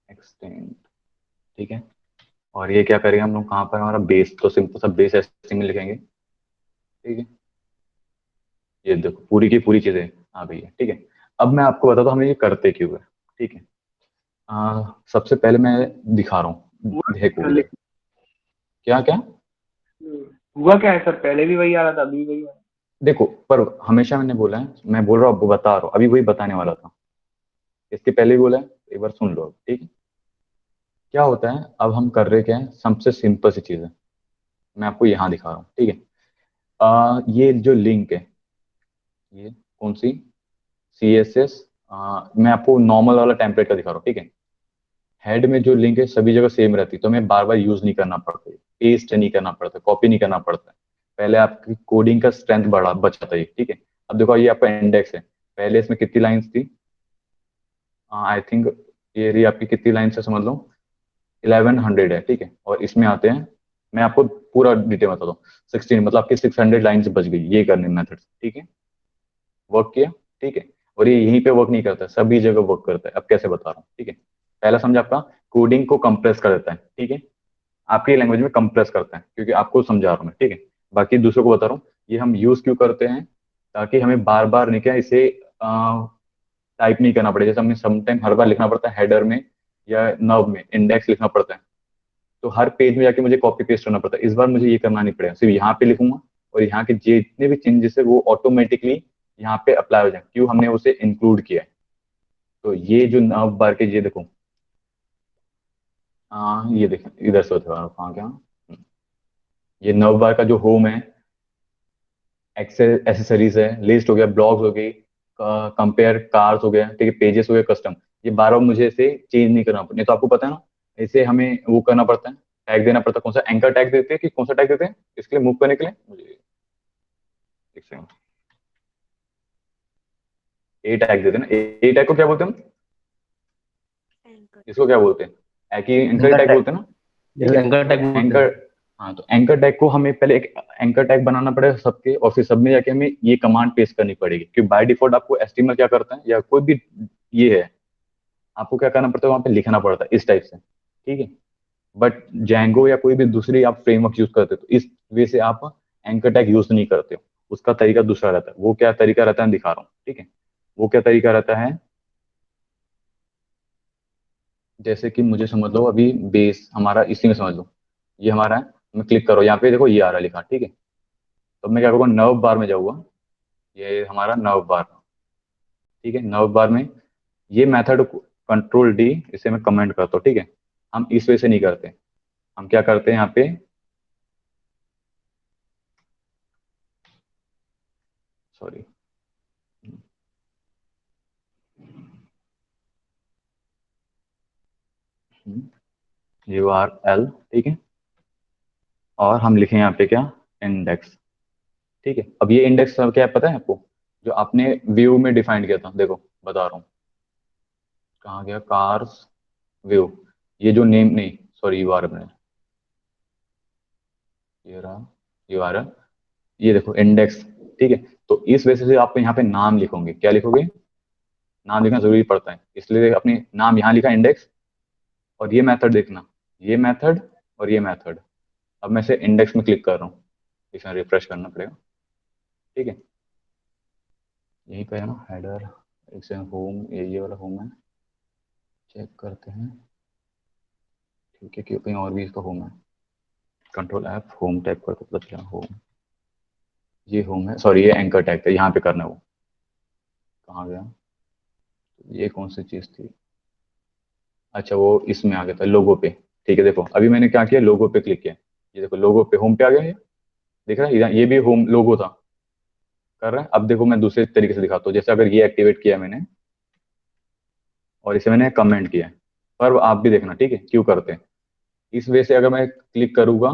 एक्सटेंड। ठीक है, और ये क्या करेंगे हम लोग, कहाँ पर हमारा बेस, तो सिंपल सा बेस ऐसे में लिखेंगे। ठीक है, ये देखो पूरी की पूरी चीजें आ गई है। ठीक है, अब मैं आपको बताता हूँ हमें ये करते क्यों है। ठीक है, सबसे पहले मैं दिखा रहा हूँ, हुआ देखो क्या इधर, क्या क्या, हुआ क्या है सर, पहले भी वही आ रहा था, अभी भी वही आ रहा देखो पर हमेशा मैंने बोला है, मैं बोल रहा हूँ, आपको बता रहा हूँ, अभी वही बताने वाला था, इसके पहले भी बोला है, एक बार सुन लो अब। ठीक है, क्या होता है, अब हम कर रहे क्या है, सबसे सिंपल सी चीज़ है, मैं आपको यहाँ दिखा रहा हूँ। ठीक है, ये जो लिंक है, ये कौन सी, CSS, मैं आपको नॉर्मल वाला टेम्पलेट का दिखा रहा हूँ। ठीक है, हेड में जो लिंक है सभी जगह सेम रहती है, तो हमें बार बार यूज नहीं करना पड़ता है, पेस्ट नहीं करना पड़ता, कॉपी नहीं करना पड़ता है, पहले आपकी कोडिंग का स्ट्रेंथ बढ़ा बचाता है। ठीक है, अब देखो ये आपका इंडेक्स है, पहले इसमें कितनी लाइंस थी, आई थिंक ये रही आपकी कितनी लाइन्स है, समझ लो 1100 है। ठीक है, और इसमें आते हैं, मैं आपको पूरा डिटेल बताता हूँ, 16 मतलब आपकी 600 लाइन्स बच गई ये करने मेथड। ठीक है, वर्क किया। ठीक है, और ये यहीं पे वर्क नहीं करता, सभी जगह वर्क करता है, अब कैसे बता रहा हूँ। ठीक है, पहला समझ आपका, कोडिंग को कंप्रेस कर देता है। ठीक है, आपकी लैंग्वेज में कंप्रेस करता है, क्योंकि आपको समझा रहा हूँ मैं। ठीक है, बाकी दूसरों को बता रहा हूँ, ये हम यूज क्यों करते हैं, ताकि हमें बार बार नहीं क्या इसे टाइप नहीं करना पड़े, जैसे हमें समटाइम हर बार लिखना पड़ता है हेडर में या नव में इंडेक्स लिखना पड़ता है, तो हर पेज में जाके मुझे कॉपी पेस्ट करना पड़ता है, इस बार मुझे ये करना नहीं पड़ेगा, सिर्फ यहाँ पे लिखूंगा और यहाँ के जितने भी चेंजेस है वो ऑटोमेटिकली यहाँ पे अप्लाई हो जाए, क्यों हमने उसे इंक्लूड किया है। तो ये जो नव बार के, ये देखो, ये देखो इधर से होता है, कहाँ क्या, ये नव बार का जो होम है, एक्सेसरीज है, लिस्ट हो गया, ब्लॉग्स हो गई, कंपेयर कार्स हो गया, ठीक है, पेजेस हो गए कस्टम, ये बार बार मुझे इसे चेंज नहीं करना पड़ता, नहीं तो आपको पता है ना, इसे हमें वो करना पड़ता है, टैग देना पड़ता है, कौन सा एंकर टैग देते हैं कि कौन सा टैग देते हैं इसके लिए मूव करने के लिए, मुझे एक सेकंड, ए टैग देते हैं ना, ए टैग को क्या बोलते हैं हम, एंकर इसको क्या बोलते हैं, एक ही एंकर एंकर टैग टैग, बोलते हैं ना। ठीक जैसे है, एंकर तो टैग बोलते एंकर, हैं। हाँ तो एंकर टैग को हमें पहले एक एंकर टैग बनाना पड़ेगा सबके, और फिर सब में जाके हमें ये कमांड पेस्ट करनी पड़ेगी, क्योंकि बाय डिफॉल्ट आपको एचटीएमएल क्या करता है या कोई भी ये है, आपको क्या करना पड़ता है, वहां पे लिखना पड़ता है इस टाइप से। ठीक है, बट जैंगो या कोई भी दूसरी आप फ्रेमवर्क यूज करते हो तो इस वे से आप एंकर टैग यूज नहीं करते हो, उसका तरीका दूसरा रहता है। वो क्या तरीका रहता है दिखा रहा हूँ, ठीक है। वो क्या तरीका रहता है, जैसे कि मुझे समझ लो अभी बेस हमारा इसी में समझ लो, ये हमारा है, मैं क्लिक करो यहाँ पे देखो ये आ रहा है लिखा, ठीक है। तो मैं क्या करूँगा, नर्व बार में जाऊँगा, ये हमारा नर्व बार, ठीक है। नर्व बार में ये मेथड कंट्रोल डी, इसे मैं कमेंट करता हूँ, ठीक है। हम इस वजह से नहीं करते, हम क्या करते हैं यहाँ पे, सॉरी, यू आर एल, ठीक है। और हम लिखें यहाँ पे क्या, इंडेक्स, ठीक है। अब ये इंडेक्स क्या है पता है आपको, जो आपने व्यू में डिफाइन किया था, देखो बता रहा हूँ, कहाँ गया, कार्स व्यू, ये जो नेम नहीं, सॉरी यू आर एल, ये रहा यू आर एल, ये देखो इंडेक्स, ठीक है। तो इस वजह से आप यहाँ पे नाम लिखोगे, क्या लिखोगे, नाम लिखना जरूरी पड़ता है, इसलिए अपने नाम यहाँ लिखा इंडेक्स, और ये मेथड देखना, ये मेथड और ये मेथड। अब मैं इसे इंडेक्स में क्लिक कर रहा हूँ, इसे रिफ्रेश करना पड़ेगा, ठीक है। यहीं पे है ना हेडर, इसे होम, ये वाला होम है, चेक करते हैं, ठीक है, क्यों कहीं और भी इसका होम है, कंट्रोल एफ होम टैग पर तो पता चला होम, ये होम है, सॉरी ये एंकर टैग था, यहाँ पे करना है वो, कहाँ गया, ये कौन सी चीज़ थी, अच्छा वो इसमें आ गया था लोगो पे, ठीक है। देखो अभी मैंने क्या किया, लोगो पे क्लिक किया, ये देखो लोगो पे होम पे आ गया, ये दिख रहा है, ये भी होम लोगो था, कर रहा है। अब देखो मैं दूसरे तरीके से दिखाता हूँ, जैसे अगर ये एक्टिवेट किया मैंने और इसे मैंने कमेंट किया है, पर आप भी देखना, ठीक है, क्यों करते हैं, इस वजह से अगर मैं क्लिक करूंगा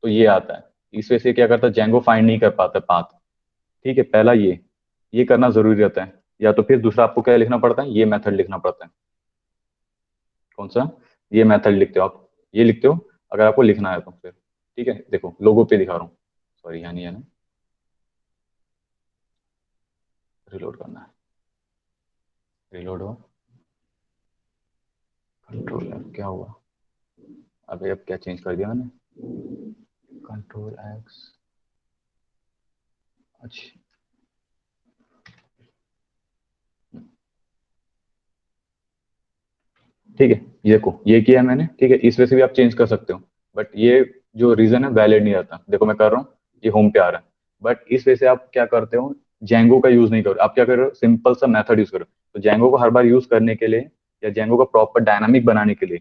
तो ये आता है, इस वजह से क्या करता है, जेंगो फाइंड नहीं कर पाता पाथ, ठीक है। पहला ये करना जरूरी रहता है, या तो फिर दूसरा आपको क्या लिखना पड़ता है, ये मेथड लिखना पड़ता है, कौन सा, ये मेथड लिखते हो आप, ये लिखते हो अगर आपको लिखना है तो फिर, ठीक है। देखो लोगो पे दिखा रहा हूँ, सॉरी यहाँ नहीं है ना, रिलोड करना है, रिलोड हो, कंट्रोल क्या हुआ, अबे अब क्या चेंज कर दिया मैंने, कंट्रोल एक्स, अच्छा ठीक है, ये देखो ये किया है मैंने, ठीक है। इस वजह से भी आप चेंज कर सकते हो, बट ये जो रीजन है वैलिड नहीं रहता, देखो मैं कर रहा हूँ, ये होम पे आ रहा है, बट इस वजह से आप क्या करते हो, जेंगो का यूज नहीं करो, आप क्या करो, सिंपल सा मेथड यूज करो। तो जेंगो को हर बार यूज करने के लिए, या जेंगो को प्रॉपर डायनामिक बनाने के लिए,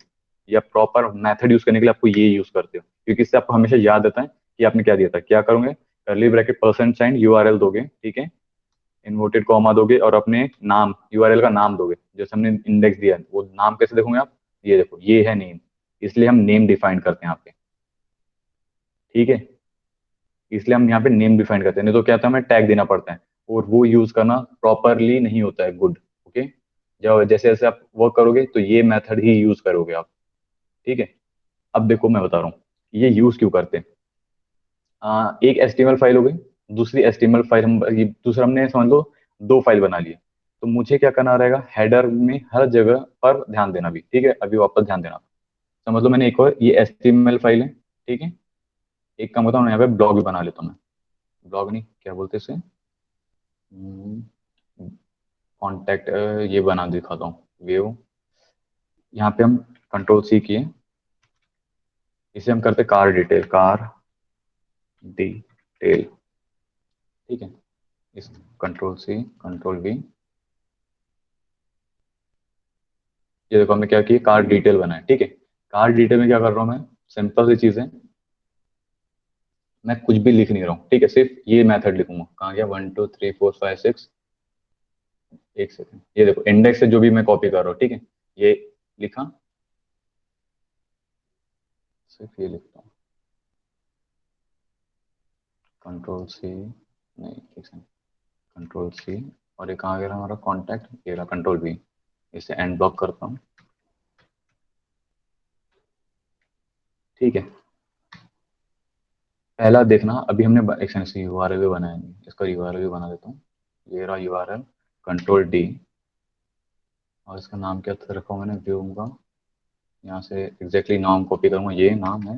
या प्रॉपर मेथड यूज करने के लिए आपको ये यूज करते हो, क्योंकि इससे आपको हमेशा याद रहता है कि आपने क्या दिया था, क्या करोगे, curly bracket percent sign URL दोगे, ठीक है, इन्वर्टेड कॉमा दोगे और अपने नाम यूआरएल का नाम दोगे, जैसे हमने इंडेक्स दिया है, वो नाम कैसे देखोगे आप, ये देखो ये है नेम, इसलिए हम नेम डिफाइन करते हैं यहाँ पे, ठीक है। इसलिए हम यहाँ पे नेम डिफाइन करते हैं, नहीं तो क्या था, हमें टैग देना पड़ता है, और वो यूज करना प्रॉपरली नहीं होता है गुड, ओके। जब जैसे जैसे आप वर्क करोगे तो ये मेथड ही यूज करोगे आप, ठीक है। अब देखो मैं बता रहा हूँ ये यूज क्यों करते हैं, एक एचटीएमएल फाइल हो गई, दूसरी एचटीएमएल फाइल, हम ये दूसरा हमने समझ लो दो फाइल बना लिए, तो मुझे क्या करना रहेगा, हेडर में हर जगह पर ध्यान देना भी, ठीक है। अभी वापस ध्यान देना, समझ लो मैंने एक और ये एचटीएमएल फाइल है, ठीक है। एक काम करता हूँ यहाँ पे ब्लॉग भी बना लेता हूँ मैं, ब्लॉग नहीं क्या बोलते इसे, कॉन्टेक्ट, ये बना दिखाता हूँ व्यू, यहाँ पे हम कंट्रोल सी किए, इसे हम करते कार डिटेल, कार डिटेल, ठीक है। इस कंट्रोल सी कंट्रोल वी, ये देखो हमने क्या किया, कार डिटेल बनाया, ठीक है। कार डिटेल में क्या कर रहा हूँ मैं, सिंपल सी चीज है, मैं कुछ भी लिख नहीं रहा हूँ, ठीक है, सिर्फ ये मेथड लिखूंगा, कहाँ गया, 1 2 3 4 5 6, एक सेकंड, ये देखो इंडेक्स से जो भी मैं कॉपी कर रहा हूँ, ठीक है, ये लिखा, सिर्फ ये लिखता हूँ, कंट्रोल सी, नहीं एक सेकंड, कंट्रोल सी, और ये कहाँ गया हमारा कॉन्टैक्ट, ये रहा कंट्रोल वी, इसे एंड ब्लॉक करता हूँ, ठीक है। पहला देखना, अभी हमने एक सेकंड से यूआरएल भी बनाया नहीं, इसका यूआरएल भी बना देता हूँ, ये रहा यूआरएल, कंट्रोल डी, और इसका नाम क्या रखा हूँ मैंने, व्यू का, यहाँ से एग्जैक्टली नाम कॉपी करूँगा, ये नाम है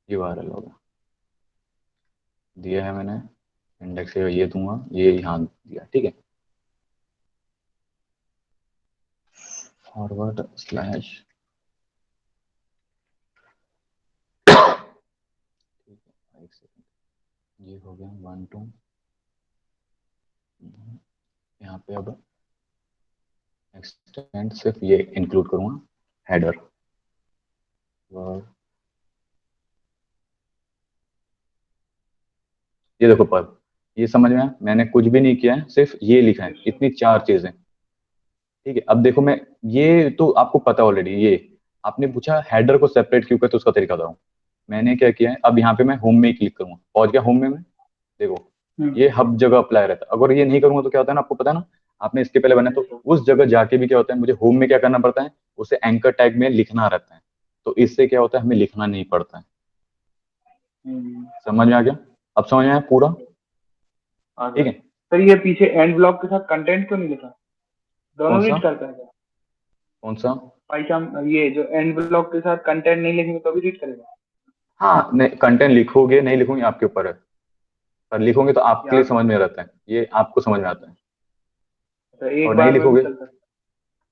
यूआरएल होगा, दिया है मैंने, इंडेक्स ये दूंगा, ये यहाँ दिया, ठीक है। फॉरवर्ड स्लैश, ठीक है, एक सेकंड, ये हो गया 1 2। यहाँ पे अब एक्सटेंड सिर्फ ये इंक्लूड करूंगा, हेडर। ये देखो पर, ये समझ में आया, मैंने कुछ भी नहीं किया है, सिर्फ ये लिखा है, इतनी 4 चीजें, ठीक है। अब देखो मैं, ये तो आपको पता ऑलरेडी, ये आपने पूछा हेडर को सेपरेट क्यों करते, तो उसका तरीका बताऊं। मैंने क्या किया है, अब यहाँ पे मैं होम में ही क्लिक करूंगा, पहुंच गया होम में मैं। देखो ये हब जगह अप्लाई रहता है, अगर ये नहीं करूंगा तो क्या होता है ना, आपको पता है ना, आपने इसके पहले बना, तो उस जगह जाके भी क्या होता है, मुझे होम में क्या करना पड़ता है, उसे एंकर टैग में लिखना रहता है। तो इससे क्या होता है, हमें लिखना नहीं पड़ता है। समझ में आ गया? अब समझ में आया पूरा? ठीक है। सर ये पीछे एंड ब्लॉक के साथ कंटेंट क्यों नहीं लिखा? कौन दोनों सा? रीड करता है क्या? कौन सा? पाइथन ये जो एंड ब्लॉक के साथ कंटेंट नहीं लिखेंगे तो भी रीड करेगा? हाँ, नहीं कंटेंट लिखोगे नहीं लिखोगे आपके ऊपर है, पर लिखोगे तो आपके लिए यार समझ में रहता है, ये आपको समझ में आता है। तो और एक नहीं बार में भी लिखोगे, चलता है?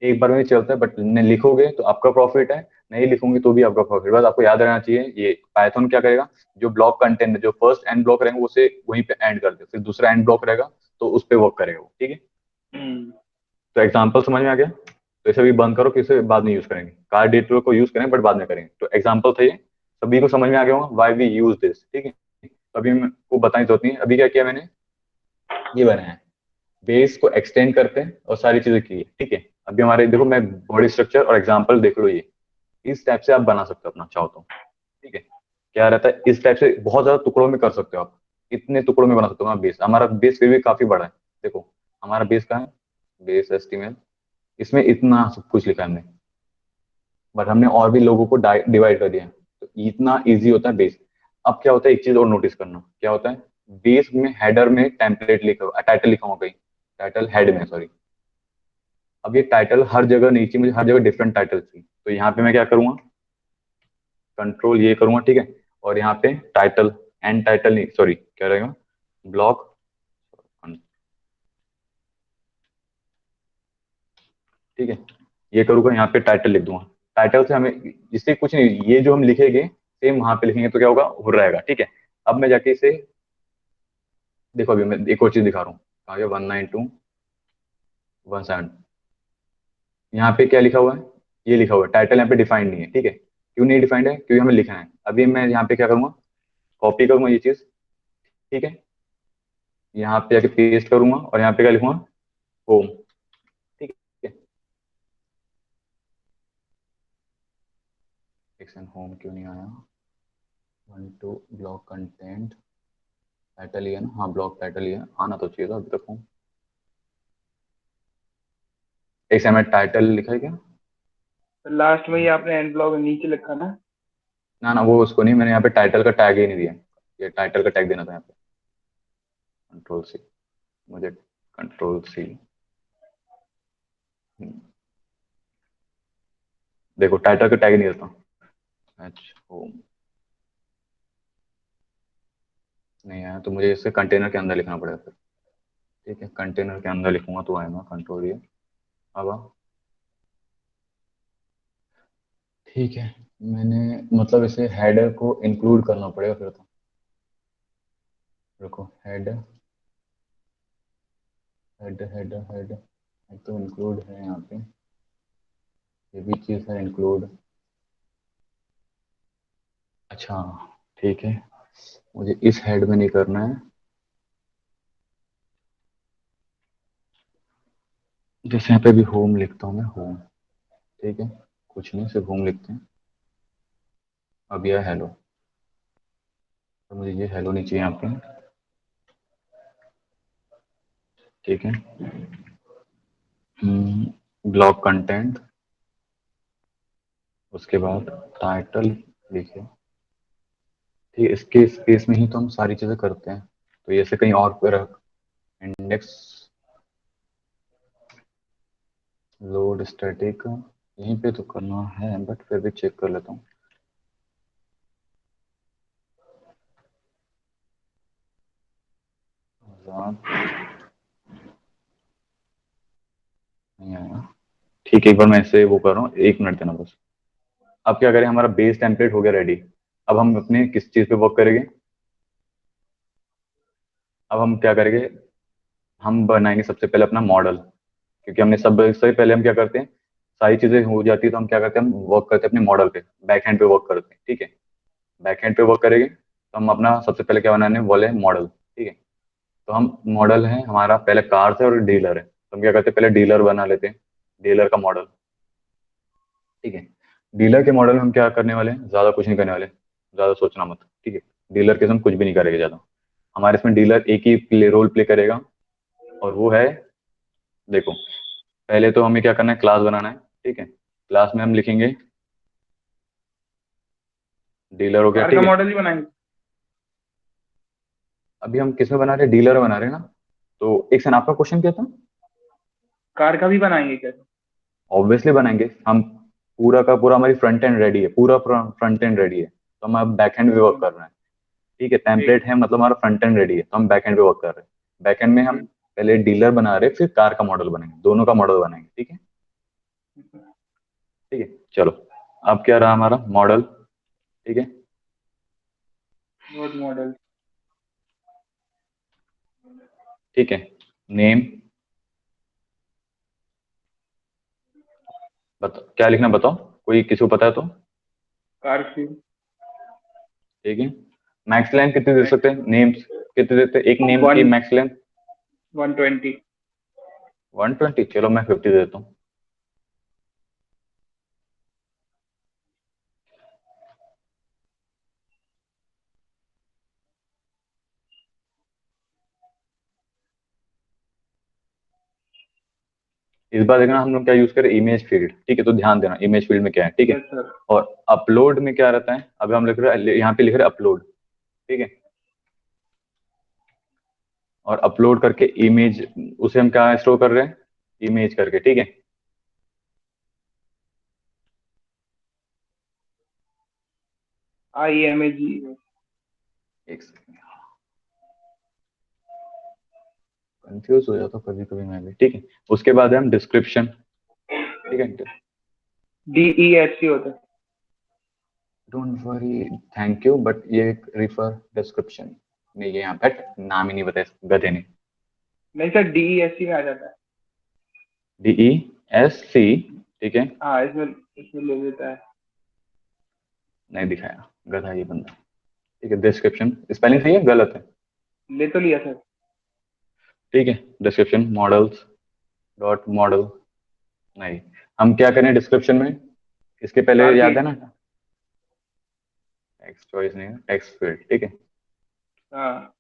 एक बार में ही चलता है, बट नहीं लिखोगे तो आपका प्रॉफिट है, नहीं लिखोगे तो भी आपका प्रॉफिट। बस आपको याद रहना चाहिए, ये पाइथन क्या करेगा, जो ब्लॉक कंटेंट, जो फर्स्ट एंड ब्लॉक रहेगा उसे वहीं पे एंड कर दे, फिर दूसरा एंड ब्लॉक रहेगा तो उस पर वर्क करेगा वो, ठीक है। तो एग्जाम्पल समझ में आ गया, तो इसे भी बंद करो कि इसे बाद में यूज करेंगे, कार डेटर को यूज करेंगे बट बाद में करेंगे। तो एग्जाम्पल था ये, सभी को समझ में आ गया होगा वाई वी यूज दिस, ठीक है। तो अभी मैं को बताने जरूरत नहीं है, अभी क्या किया मैंने, ये बनाया है, बेस को एक्सटेंड करते हैं और सारी चीजें की है, ठीक है। अभी हमारे देखो, मैं बॉडी स्ट्रक्चर और एग्जाम्पल देख लो, ये इस टाइप से आप बना सकते हो अपना चाहो तो, ठीक है। क्या रहता है, इस टाइप से बहुत ज्यादा टुकड़ों में कर सकते हो आप, इतने टुकड़ों में बना सकते हो। हमारा बेस फिर भी काफी बड़ा है, देखो हमारा बेस का है, बेस एस्टिमेट, इसमें इतना सब कुछ लिखा है हमने, बट हमने और भी लोगों को डिवाइड कर दिया है, तो इतना इजी होता है बेस। अब क्या होता है, एक चीज और नोटिस करना, क्या होता है, बेस में हेडर में टेम्पलेट लिखा, टाइटल लिखा हुआ कहीं, टाइटल हेड में सॉरी। अब ये टाइटल हर जगह नहीं चाहिए मुझे, हर जगह डिफरेंट टाइटल चाहिए, तो यहाँ पे मैं क्या करूंगा, कंट्रोल ये करूंगा, ठीक है। और यहाँ पे टाइटल, एंड टाइटल नहीं सॉरी, क्या रहेगा, ब्लॉक, ठीक है। ये करूंगा, यहाँ पे टाइटल लिख दूंगा, टाइटल से हमें इससे कुछ नहीं, ये जो हम लिखेंगे सेम वहां पे लिखेंगे तो क्या होगा, हो रहेगा, ठीक है। अब मैं जाके इसे देखो, अभी मैं एक और चीज दिखा रहा हूँ, आ गया 192.1.7, यहाँ पे क्या लिखा हुआ है, ये लिखा हुआ है टाइटल, यहाँ पे डिफाइंड नहीं है, ठीक है। क्यों नहीं डिफाइंड है, क्योंकि हमें लिखना है। अभी मैं यहाँ पे क्या करूंगा, कॉपी करूंगा ये चीज, ठीक है, यहाँ पे जाके पेस्ट करूंगा और यहाँ पे क्या लिखूंगा, होम, ठीक है। सेक्शन होम क्यों नहीं आया, 1 2 ब्लॉक कंटेंट, टाइटल ही है ना, हाँ ब्लॉक टाइटल ही है, आना तो चाहिए था अभी तक होम। एक सेकंड में, टाइटल लिखा है क्या, तो लास्ट में ही आपने एंड ब्लॉक नीचे लिखा ना? ना ना वो उसको नहीं, मैंने यहाँ पे टाइटल का टैग ही नहीं दिया, ये टाइटल का टैग देना था यहाँ पे, कंट्रोल सी, मुझे कंट्रोल सी, देखो टाइटल का टैग नहीं देता, एच होम नहीं आया, तो मुझे इसे कंटेनर के अंदर लिखना पड़ेगा फिर, ठीक है। कंटेनर के अंदर लिखूंगा तो आएगा, कंट्रोल ये, अब ठीक है। मैंने मतलब इसे हेडर को इंक्लूड करना पड़ेगा फिर तो, रुको, हेड हेड हेड हेड तो इंक्लूड है यहाँ पे, ये भी चीज़ है इंक्लूड, अच्छा ठीक है, मुझे इस हेड में नहीं करना है, जैसे यहाँ पे भी होम लिखता हूँ मैं, होम, ठीक है, कुछ नहीं सिर्फ होम लिखते हैं। अब यह हेलो, तो मुझे ये हेलो नहीं चाहिए यहाँ पे, ठीक है। ब्लॉक कंटेंट, उसके बाद टाइटल लिखे, ठीक है, इसके स्पेस में ही तो हम सारी चीजें करते हैं, तो ये से कहीं और पे रख, इंडेक्स, लोड स्टैटिक, यहीं पे तो करना है बट फिर भी चेक कर लेता हूँ। नहीं आया। ठीक है, एक बार मैं इसे वो कर रहा हूँ, 1 मिनट देना बस। अब क्या करें, हमारा बेस टेम्पलेट हो गया रेडी। अब हम अपने किस चीज पे वर्क करेंगे? अब हम क्या करेंगे, हम बनाएंगे सबसे पहले अपना मॉडल। क्योंकि हमने सब से पहले हम क्या करते हैं, सारी चीजें हो जाती है तो हम क्या करते हैं, हम वर्क करते हैं अपने मॉडल पे, बैक हैंड पे वर्क करते हैं। ठीक है, बैक हैंड पे वर्क करेंगे तो हम अपना सबसे पहले क्या बनाने वाले हैं, मॉडल। ठीक है, तो हम मॉडल है हमारा, पहले कार्स है और डीलर है, तो हम क्या करते हैं, पहले डीलर बना लेते हैं, डीलर का मॉडल। ठीक है, डीलर के मॉडल में हम क्या करने वाले हैं, ज्यादा कुछ नहीं करने वाले, ज्यादा सोचना मत। ठीक है, डीलर के हम कुछ भी नहीं करेंगे ज्यादा। हमारे इसमें डीलर एक ही रोल प्ले करेगा, और वो है, देखो, पहले तो हमें क्या करना है, क्लास बनाना है। ठीक है, क्लास में हम लिखेंगे डीलर हो गया। कार ठीक का है, मॉडल ही बनाएंगे। अभी हम किस में बना रहे हैं, डीलर बना रहे हैं ना। तो एक सेकंड, आपका क्वेश्चन क्या था? कार का भी बनाएंगे क्या? ऑब्वियसली बनाएंगे हम, पूरा का पूरा हमारी फ्रंट एंड रेडी है, पूरा फ्रंट एंड रेडी है, तो हम अब बैक एंड पे वर्क कर रहे हैं। ठीक है, ठीक टेम्पलेट है, मतलब हमारा फ्रंट एंड रेडी है, तो हम बैक एंड पे वर्क कर रहे हैं। बैक एंड में हम हम्म, पहले डीलर बना रहे हैं, फिर कार का मॉडल बनाएंगे, दोनों का मॉडल बनाएंगे। ठीक है, ठीक है, चलो। अब क्या रहा हमारा मॉडल? ठीक है, रोड मॉडल। ठीक है, नेम, बताओ क्या लिखना, बताओ, कोई किसी को पता है तो। कार की। ठीक है, मैक्स लेंथ कितनी दे सकते हैं, नेम्स कितने देते हैं, एक नेम की वन मैक्स लेंथ? 120। 120, चलो मैं 50 देता हूँ। इस बार देखना हम लोग क्या यूज करें, इमेज फील्ड। ठीक है, तो ध्यान देना इमेज फील्ड में क्या है। ठीक है, यस सर। और अपलोड में क्या रहता है, अभी हम लिख रहे हैं, यहाँ पे लिख रहे हैं अपलोड। ठीक है, और अपलोड करके इमेज, उसे हम क्या स्टोर कर रहे हैं, इमेज करके। ठीक है, IMAG। एक सेकंड, कंफ्यूज हो जाता कभी कभी मैं भी। ठीक है, उसके बाद है हम डिस्क्रिप्शन। ठीक है, DESC होता है। Don't worry, thank you, but ये रिफर डिस्क्रिप्शन नहीं है यहाँ पे, नाम ही नहीं बताया गधे ने। नहीं सर, DESC में आ जाता है। DESC, ठीक है, हाँ, इसमें इसमें ले लेता है। नहीं दिखाया, गधा ये बंदा। ठीक है, डिस्क्रिप्शन स्पेलिंग सही है, गलत है? ले तो लिया सर। ठीक है, डिस्क्रिप्शन मॉडल्स डॉट मॉडल, नहीं, हम क्या करें डिस्क्रिप्शन में, इसके पहले कार की। याद है ना, टेक्स्ट चॉइस नहीं है, टेक्स्ट फील्ड। ठीक है, हाँ।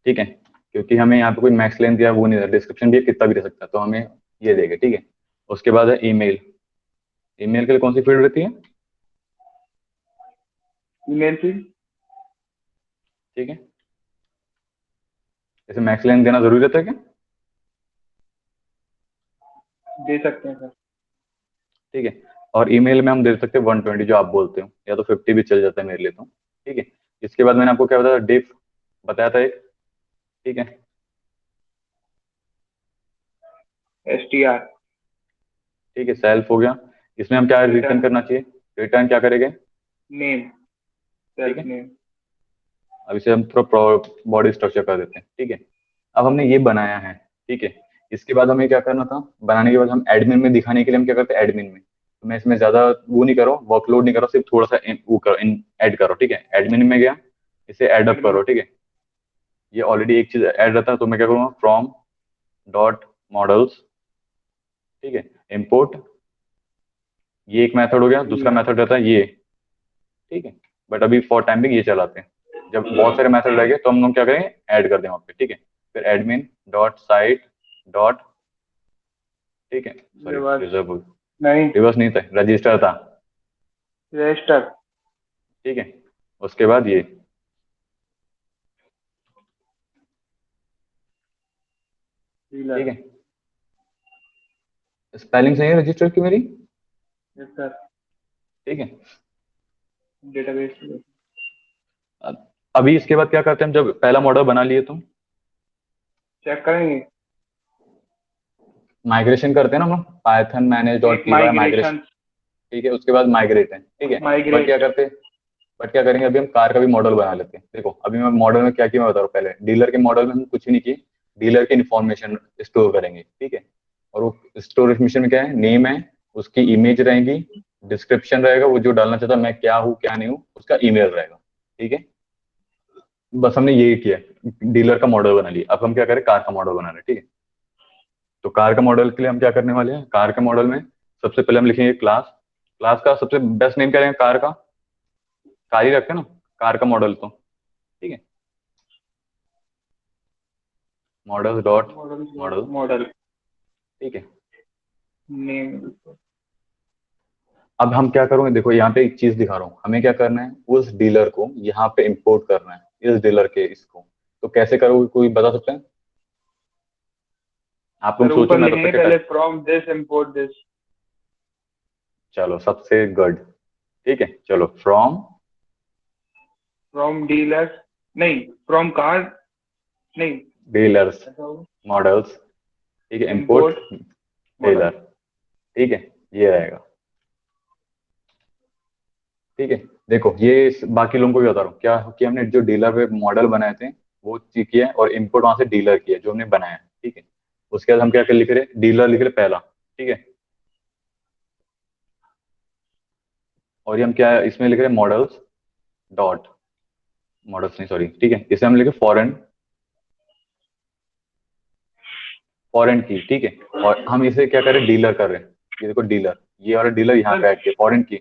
ठीक है, क्योंकि हमें यहाँ पे कोई मैक्स लेंथ या वो नहीं है, डिस्क्रिप्शन भी कितना भी दे सकता है, तो हमें ये देगा। ठीक है, उसके बाद है ईमेल। ईमेल के लिए कौन सी फील्ड रहती है? Email field. ठीक है, इसे मैक्स लेंथ देना जरूरी रहता है क्या? दे सकते हैं सर। ठीक है, और ईमेल में हम दे सकते हैं 120, जो आप बोलते हो, या तो 50 भी चल जाता है मेरे लिए तो। ठीक है, इसके बाद मैंने आपको क्या बताया, डिफ बताया था एक। ठीक है, STR। ठीक है, सेल्फ हो गया। इसमें हम क्या रिटर्न रिटर्न करना चाहिए, रिटर्न क्या करेंगे? नेम। ठीक सेल्फ है, नेम। अब इसे हम थोड़ा बॉडी स्ट्रक्चर कर देते हैं। ठीक है, अब हमने ये बनाया है। ठीक है, इसके बाद हमें क्या करना था, बनाने के बाद हम एडमिन में दिखाने के लिए हम क्या करते हैं, एडमिन में, तो मैं इसमें ज्यादा वो नहीं करो, वर्कलोड नहीं करो, सिर्फ थोड़ा सा वो करो, ऐड करो। ठीक है, एडमिन में गया, इसे ऐड अप एडमिन। करो। ठीक है, ये ऑलरेडी एक चीज ऐड रहता है, तो मैं क्या करूँगा, फ्रॉम डॉट मॉडल्स। ठीक है, इम्पोर्ट, ये एक मेथड हो गया, दूसरा मेथड रहता है ये। ठीक है, बट अभी फॉर टाइम बिंग ये चलाते हैं, जब बहुत सारे मेथड रहेंगे तो हम लोग क्या करेंगे, ऐड कर दें वहाँ पे। ठीक है, फिर एडमिन डॉट साइट डॉट, ठीक है, सॉरी रिवर्स। रिजर्व, नहीं। रिवर्स नहीं था, रजिस्टर था। रजिस्टर। ठीक है, उसके बाद ये, डीलर। ठीक है, स्पेलिंग सही है रजिस्टर की मेरी? Yes sir. ठीक है, डेटाबेस। अभी इसके बाद क्या करते हैं हम, जब पहला मॉडल बना लिए तो चेक करेंगे माइग्रेशन करते हैं ना हम, पाइथन मैनेज डॉट एक पी वाई माइग्रेशन, माइग्रेशन ठीक है, उसके बाद माइग्रेट है, ठीक है। बट क्या माइग्रेट करते बट क्या करेंगे, अभी हम कार का भी मॉडल बना लेते हैं। देखो अभी मैं मॉडल में क्या किया मैं बता रहा हूँ, पहले डीलर के मॉडल में हम कुछ भी नहीं किए, डीलर की इन्फॉर्मेशन स्टोर करेंगे, ठीक है। और वो स्टोर इन्फॉर्मेशन में क्या है, नेम है, उसकी इमेज रहेगी, डिस्क्रिप्शन रहेगा, वो जो डालना चाहता है मैं क्या हूँ क्या नहीं हूँ, उसका ईमेल रहेगा, ठीक है। बस हमने यही किया, डीलर का मॉडल बना लिया। अब हम क्या करें, कार का मॉडल बना रहे हैं, ठीक है। तो कार का मॉडल के लिए हम क्या करने वाले हैं, कार के मॉडल में सबसे पहले हम लिखेंगे क्लास। क्लास का सबसे बेस्ट नेम क्या रहेगा, कार का, कार ही रखते हैं ना, कार का मॉडल तो, ठीक है। Model dot model model, model ठीक है। नेम अब हम क्या करेंगे, देखो यहाँ पे एक चीज दिखा रहा हूँ, हमें क्या करना है, उस डीलर को यहाँ पे इंपोर्ट करना है, इस डीलर के इसको। तो कैसे करोगे, कोई बता सकते हैं? आप लोग सर सोचो, ऊपर मैं तब लिखेंगे तक क्या पहले कर, फ्रॉम दिस इंपोर्ट दिस चलो सबसे गुड, ठीक है। चलो फ्रॉम फ्रॉम डीलर नहीं फ्रॉम कार नहीं डीलर्स मॉडल्स, ठीक है, इंपोर्ट इंपोर्ट मॉडल डीलर, ठीक है, ये रहेगा, ठीक है। देखो ये बाकी लोगों को भी बता रहा हूँ क्या कि हमने जो डीलर पे मॉडल बनाए थे वो चीज किया है, और इनपुट वहां से डीलर किया है जो हमने बनाया है, ठीक है। उसके बाद हम क्या कर लिख रहे, डीलर लिख रहे पहला, ठीक है। और ये हम क्या इसमें लिख रहे, मॉडल्स डॉट मॉडल्स नहीं सॉरी, ठीक है, इसे हम लिखे फॉरेन, फॉरेन की, ठीक है। और हम इसे क्या करें, डीलर कर रहे हैं, ये देखो डीलर, ये वाला डीलर यहाँ सर पे ऐड किया फॉरेन की।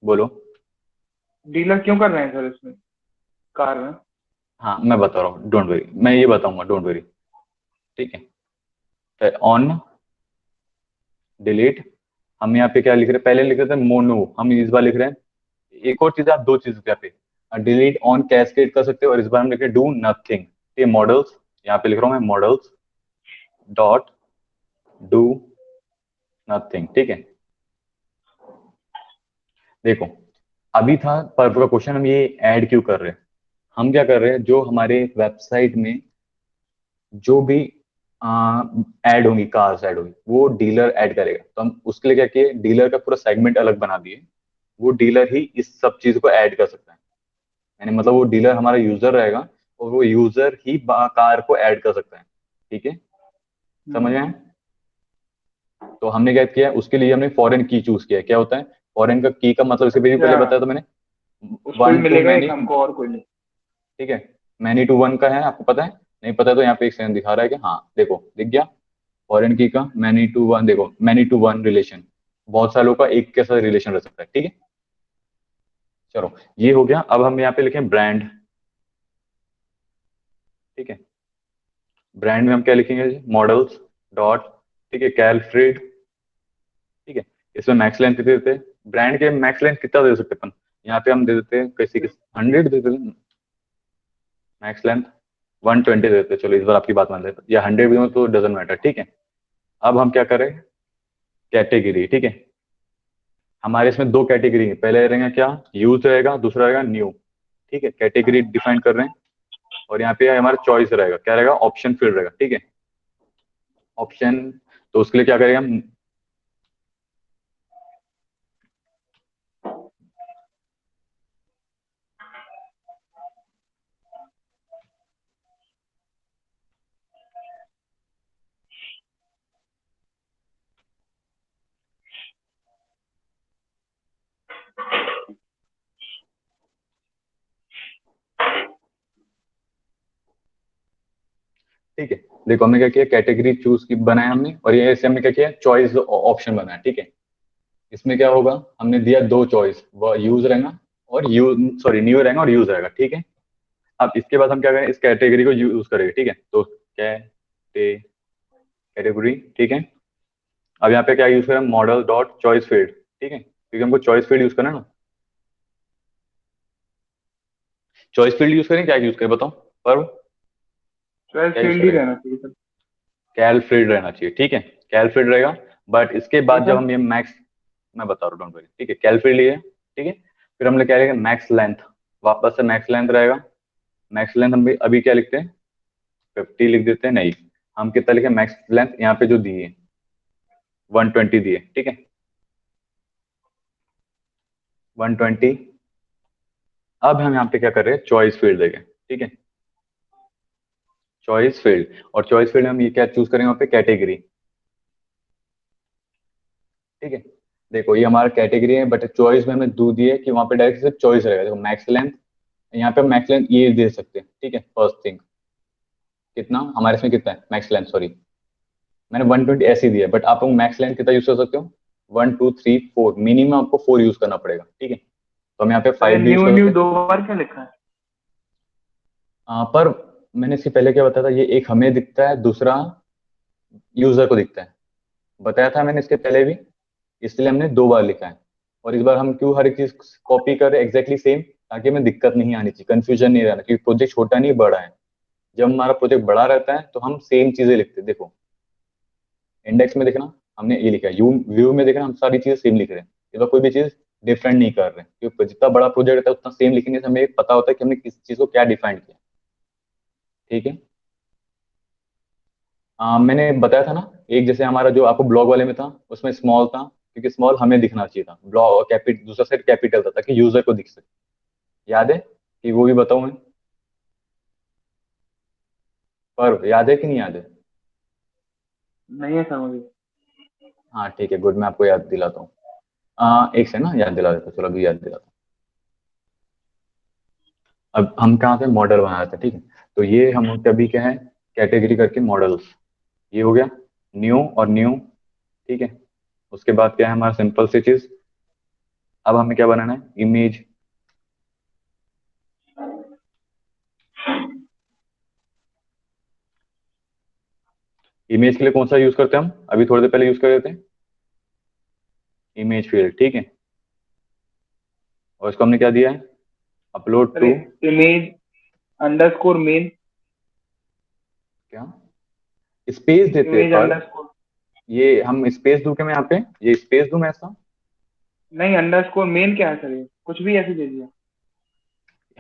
बोलो। डीलर क्यों कर रहे हैं सर इसमें कार में हाँ मैं बता रहा हूँ, डोंट वरी, मैं ये बताऊंगा, डोंट वरी, ठीक है। ऑन डिलीट, हम यहाँ पे क्या लिख रहे हैं, पहले लिख रहे थे मोनो, हम इस बार लिख रहे हैं एक और चीज, आप दो चीज यहाँ पे डिलीट ऑन कैस्केड कर सकते हो, और इस बार हम लिख रहे हैं डू नथिंग, ये मॉडल्स, यहाँ पे लिख रहा हूँ मैं मॉडल्स डॉट डू नथिंग, ठीक है। देखो अभी था पर का क्वेश्चन, हम ये ऐड क्यों कर रहे हैं, हम क्या कर रहे हैं, जो हमारे वेबसाइट में जो भी ऐड होंगी, कार्स ऐड होगी, वो डीलर ऐड करेगा। तो हम उसके लिए क्या किए, डीलर का पूरा सेगमेंट अलग बना दिए, वो डीलर ही इस सब चीज को ऐड कर सकता है, यानी मतलब वो डीलर हमारा यूजर रहेगा, और वो यूजर ही कार को ऐड कर सकता है, ठीक है, समझ में आया? तो हमने क्या किया, उसके लिए हमने फॉरेन की चूज किया। क्या होता है फॉरेन का की का मतलब, इससे भी अच्छा पहले बताया था मैंने, उसको भी वन टू मिलेगा एक मैनी, हमको और कोई नहीं ठीक है, मैनी टू वन का है, आपको पता है? नहीं पता है तो यहाँ पे एक सेकंड दिखा रहा है कि हाँ देखो दिख गया, फॉरेन की का मैनी टू वन, देखो मैनी टू वन रिलेशन, बहुत सारे लोगों का एक के साथ रिलेशन रह सकता है, ठीक है। चलो ये हो गया। अब हम यहाँ पे लिखें ब्रांड, ठीक है। ब्रांड में हम क्या लिखेंगे, मॉडल्स डॉट, ठीक है, कैलफ्रीड, ठीक है। इसमें मैक्स लेंथ दे देते हैं, ब्रांड के मैक्स लेंथ कितना दे सकते हैं अपन, यहाँ पे हम दे देते हैं किसी के 100 दे देते हैं, मैक्स लेंथ 120 दे देते हैं, चलो इस बार आपकी बात मान लेते हैं, या 100 भी हो तो डजेंट मैटर, ठीक है। अब हम क्या करें, कैटेगरी, ठीक है। हमारे इसमें दो कैटेगरी है, पहले रहेगा क्या, यूज रहेगा, दूसरा रहेगा न्यू, ठीक है। कैटेगरी डिफाइन कर रहे हैं, और यहाँ पे हमारा चॉइस रहेगा, क्या रहेगा, ऑप्शन फील्ड रहेगा, ठीक है, ऑप्शन। तो उसके लिए क्या करेंगे हम, ठीक है। देखो हमने क्या किया, कैटेगरी चूज की बनाया हमने, और ये ऐसे हमने क्या किया, चॉइस ऑप्शन बनाया, ठीक है। इसमें क्या होगा, हमने दिया दो चॉइस, वो यूज रहेगा और यूज, सॉरी न्यू रहेगा और यूज रहेगा, ठीक है। अब इसके बाद हम क्या करें, इस कैटेगरी को यूज करेंगे, ठीक है। तो कैटेगरी, ठीक है। अब यहाँ पे क्या यूज करें, मॉडल डॉट चॉइस फील्ड, ठीक है, क्योंकि हमको चॉइस फील्ड यूज करना है ना, चॉइस फील्ड यूज करें, क्या यूज करें बताओ, पर चॉइस क्या यूज फील्ड ही करें, रहना चाहिए सर कैल फील्ड रहना चाहिए, ठीक है, कैल फील्ड रहेगा। बट इसके क्यों बाद जब सर हम ये मैक्स, मैं बता रहा हूँ डोंट वरी, ठीक है, कैल फील्ड लिए, ठीक है। फिर हमने क्या लिखा, मैक्स लेंथ, वापस से मैक्स लेंथ रहेगा। मैक्स लेंथ हम भी अभी क्या लिखते हैं, 50 लिख देते हैं। नहीं, हम कितना लिखे, मैक्स लेंथ यहाँ पे जो दी है 120 दी है, ठीक है 120। अब हम यहाँ पे क्या कर रहे हैं, चॉइस फील्ड देंगे, ठीक है चॉइस फील्ड। और चॉइस फील्ड में हम ये क्या चूज करेंगे, वहाँ पे कैटेगरी, ठीक है। देखो ये हमारा कैटेगरी है, बट चॉइस में हमें दो दिए कि वहाँ पे डायरेक्ट सिर्फ चॉइस रहेगा। देखो मैक्स लेंथ, यहाँ पे मैक्स लेंथ ये दे सकते हैं, ठीक है फर्स्ट थिंग। कितना हमारे इसमें कितना है मैक्स लेंथ, सॉरी मैंने 120 ऐसे ही दिया, बट आप लोग मैक्स लेंथ कितना यूज कर सकते हो, 1 2 3 4, मिनिमम आपको 4 यूज करना पड़ेगा, ठीक है। तो हम यहाँ पे सर ये 5 भी यूज न्यू कर न्यू सकते हैं। 2 बार क्या लिखा है? पर मैंने इससे पहले क्या बताया था, ये एक हमें दिखता है, दूसरा यूजर को दिखता है, बताया था मैंने इसके पहले भी, इसलिए हमने 2 बार लिखा है। और इस बार हम क्यों हर एक चीज कॉपी कर रहे हैं एग्जैक्टली सेम, ताकि हमें दिक्कत नहीं आनी चाहिए, कंफ्यूजन नहीं रहना, क्योंकि प्रोजेक्ट छोटा नहीं बड़ा है। जब हमारा प्रोजेक्ट बड़ा रहता है तो हम सेम चीजें लिखते हैं। देखो इंडेक्स में देखना हमने ये लिखा है, यू व्यू में देखना हम सारी चीजें सेम लिख रहे हैं, इस बार कोई भी चीज डिफरेंट नहीं कर रहे हैं, क्योंकि जितना बड़ा प्रोजेक्ट रहता है उतना सेम लिखने से हमें पता होता है कि हमने किस चीज को क्या डिफाइन किया, ठीक है। मैंने बताया था ना, एक जैसे हमारा जो आपको ब्लॉग वाले में था उसमें स्मॉल था, क्योंकि स्मॉल हमें दिखना चाहिए था, ब्लॉग कैपिटल दूसरा साइड कैपिटल था ताकि यूजर को दिख सके। याद है कि वो भी बताऊं मैं, पर याद है कि नहीं याद है। नहीं है सर मुझे। हाँ ठीक है गुड, मैं आपको याद दिलाता हूँ। एक से ना याद दिला देता हूँ, चलो अभी याद दिलाता हूँ। अब हम कहाँ थे, मॉडल बना रहे थे, ठीक है। तो ये हम अभी क्या है, कैटेगरी करके मॉडल्स, ये हो गया न्यू और न्यू, ठीक है। उसके बाद क्या है हमारा सिंपल सी चीज, अब हमें क्या बनाना है, इमेज। इमेज के लिए कौन सा यूज करते हैं हम, अभी थोड़ी देर पहले यूज कर रहे थे इमेज फील्ड, ठीक है। और इसको हमने क्या दिया है, upload sir to, image underscore main, क्या स्पेस देते हैं, इमेज पर अंडरस्कोर, ये हम स्पेस दूं क्या, मैं यहाँ पे ये स्पेस दूं मैं ऐसा। नहीं अंडरस्कोर मेन क्या है सर? ये कुछ भी ऐसे दे दिया।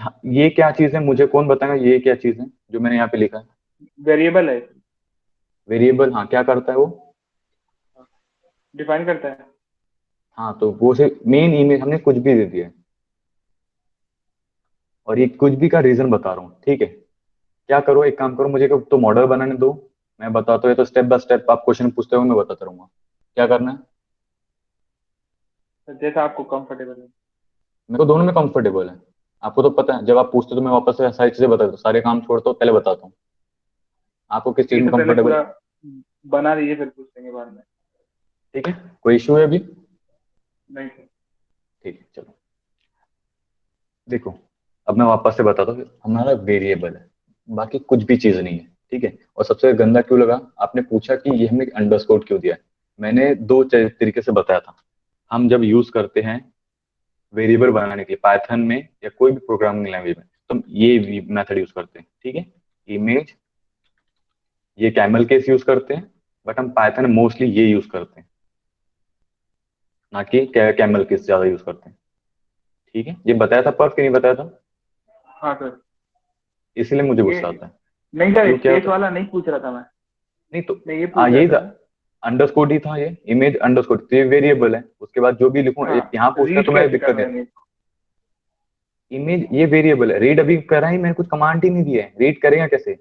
हाँ, ये क्या चीज है मुझे कौन बताएगा, ये क्या चीज है जो मैंने यहाँ पे लिखा है। वेरिएबल है, वेरिएबल, हाँ क्या करता है वो। डिफाइन करता है। हाँ तो वो से मेन इमेज हमने कुछ भी दे दिया है, और ये कुछ भी का रीजन बता रहा हूँ, ठीक है। क्या करो, एक काम करो, मुझे तो मॉडल बनाने दो, मैं बताता हूँ, ये तो स्टेप बाय स्टेप आप क्वेश्चन पूछते हो मैं बताता रहूंगा क्या करना है। सर जैसा आपको कंफर्टेबल है। मेरे को दोनों में कंफर्टेबल है, आपको तो पता है, जब आप पूछते हो तो मैं वापस से सारी चीजें बताता हूँ, सारे काम छोड़ता हूँ पहले बताता हूँ, आपको किस चीज ये में तो पहले कंफर्टेबल। पूरा बना दीजिए, फिर पूछ लेंगे बाद में। ठीक है, कोई इशू है अभी। नहीं सर। ठीक है चलो, देखो अब मैं वापस से बताता हूँ, हमारा वेरिएबल है, बाकी कुछ भी चीज नहीं है, ठीक है। और सबसे गंदा क्यों लगा, आपने पूछा कि ये हमने अंडरस्कोर क्यों दिया है। मैंने दो तरीके से बताया था, हम जब यूज करते हैं वेरिएबल बनाने के लिए पाइथन में या कोई भी प्रोग्रामिंग लैंग्वेज में, तो हम ये मेथड यूज करते हैं, ठीक है। इमेज, ये कैमल केस यूज करते हैं, बट हम पाइथन में मोस्टली ये यूज करते हैं, ना कि कैमल केस ज्यादा यूज करते हैं, ठीक है। ये बताया था पर्फ कि नहीं बताया था, हाँ सर। इसीलिए मुझे ये गुस्सा आता है। नहीं सर, क्यों क्या स्पेस होता है, वाला नहीं पूछ रहा था मैं। नहीं तो मैं ये पूछ रहा यही था, था। अंडरस्कोर ही था, ये इमेज अंडरस्कोर, तो ये वेरिएबल है, उसके बाद जो भी लिखूं हाँ, यहाँ पूछते हैं रीड तो मैं कैसे दिक्कत करना है। है इमेज? इमेज ये वेरिएबल है, रीड अभी करा ही मैंने, कुछ कमांड ही नहीं दिया है, रीड करेगा कैसे।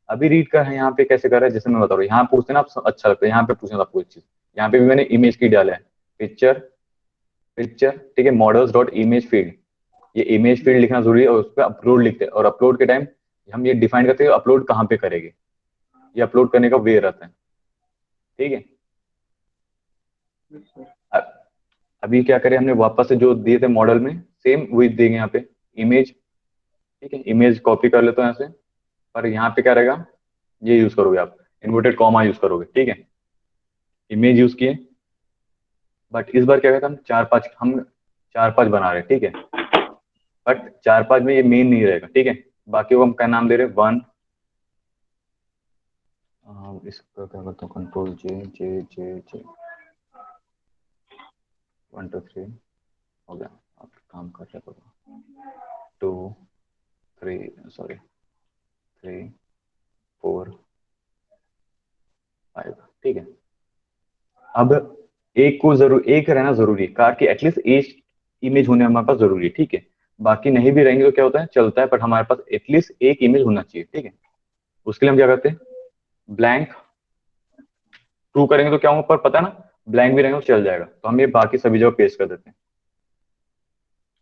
अभी रीड कर है यहाँ पे कैसे कर रहा है, जैसे मैं बता रहा हूँ, यहाँ पूछते हैं ना आप, अच्छा लगता है यहाँ पे पूछना आपको एक चीज, यहाँ पे भी मैंने इमेज की डाला है, पिक्चर, पिक्चर, ठीक है, मॉडल्स डॉट इमेज फील्ड, ये इमेज फील्ड लिखना जरूरी है, और उस पर अपलोड लिखते हैं, और अपलोड के टाइम हम ये डिफाइन करते हैं अपलोड कहाँ पे करेंगे, ये अपलोड करने का वे रहता है, ठीक है। अ- अभी क्या करें, हमने वापस से जो दिए थे मॉडल में सेम वही देंगे यहाँ पे, इमेज, ठीक है, इमेज कॉपी कर लेते हैं यहाँ से, पर यहाँ पे क्या रहेगा, ये यूज करोगे आप, इन्वर्टेड कॉमा यूज करोगे, ठीक है। इमेज यूज किए, बट इस बार क्या कहता हम 4 5, हम 4 5 बना रहे हैं, ठीक है। बट 4 5 में ये मेन नहीं रहेगा, ठीक है। बाकी को हम क्या नाम दे रहे हैं, वन, इसका क्या करता हूँ, कंट्रोल जे जे जे जे, 1 2 3 हो गया, अब काम कर रहे हो। 2 3 सॉरी 3 4 5, ठीक है। अब एक रहना जरूरी है, कार की एटलीस्ट एक इमेज होने हमारे पास जरूरी है, ठीक है। बाकी नहीं भी रहेंगे तो क्या होता है, चलता है, बट हमारे पास एटलीस्ट एक इमेज होना चाहिए, ठीक है। उसके लिए हम क्या करते हैं, ब्लैंक ट्रू करेंगे तो क्या होगा, पर पता है ना, ब्लैंक भी रहेंगे तो चल जाएगा, तो हम ये बाकी सभी जगह पेस्ट कर देते हैं।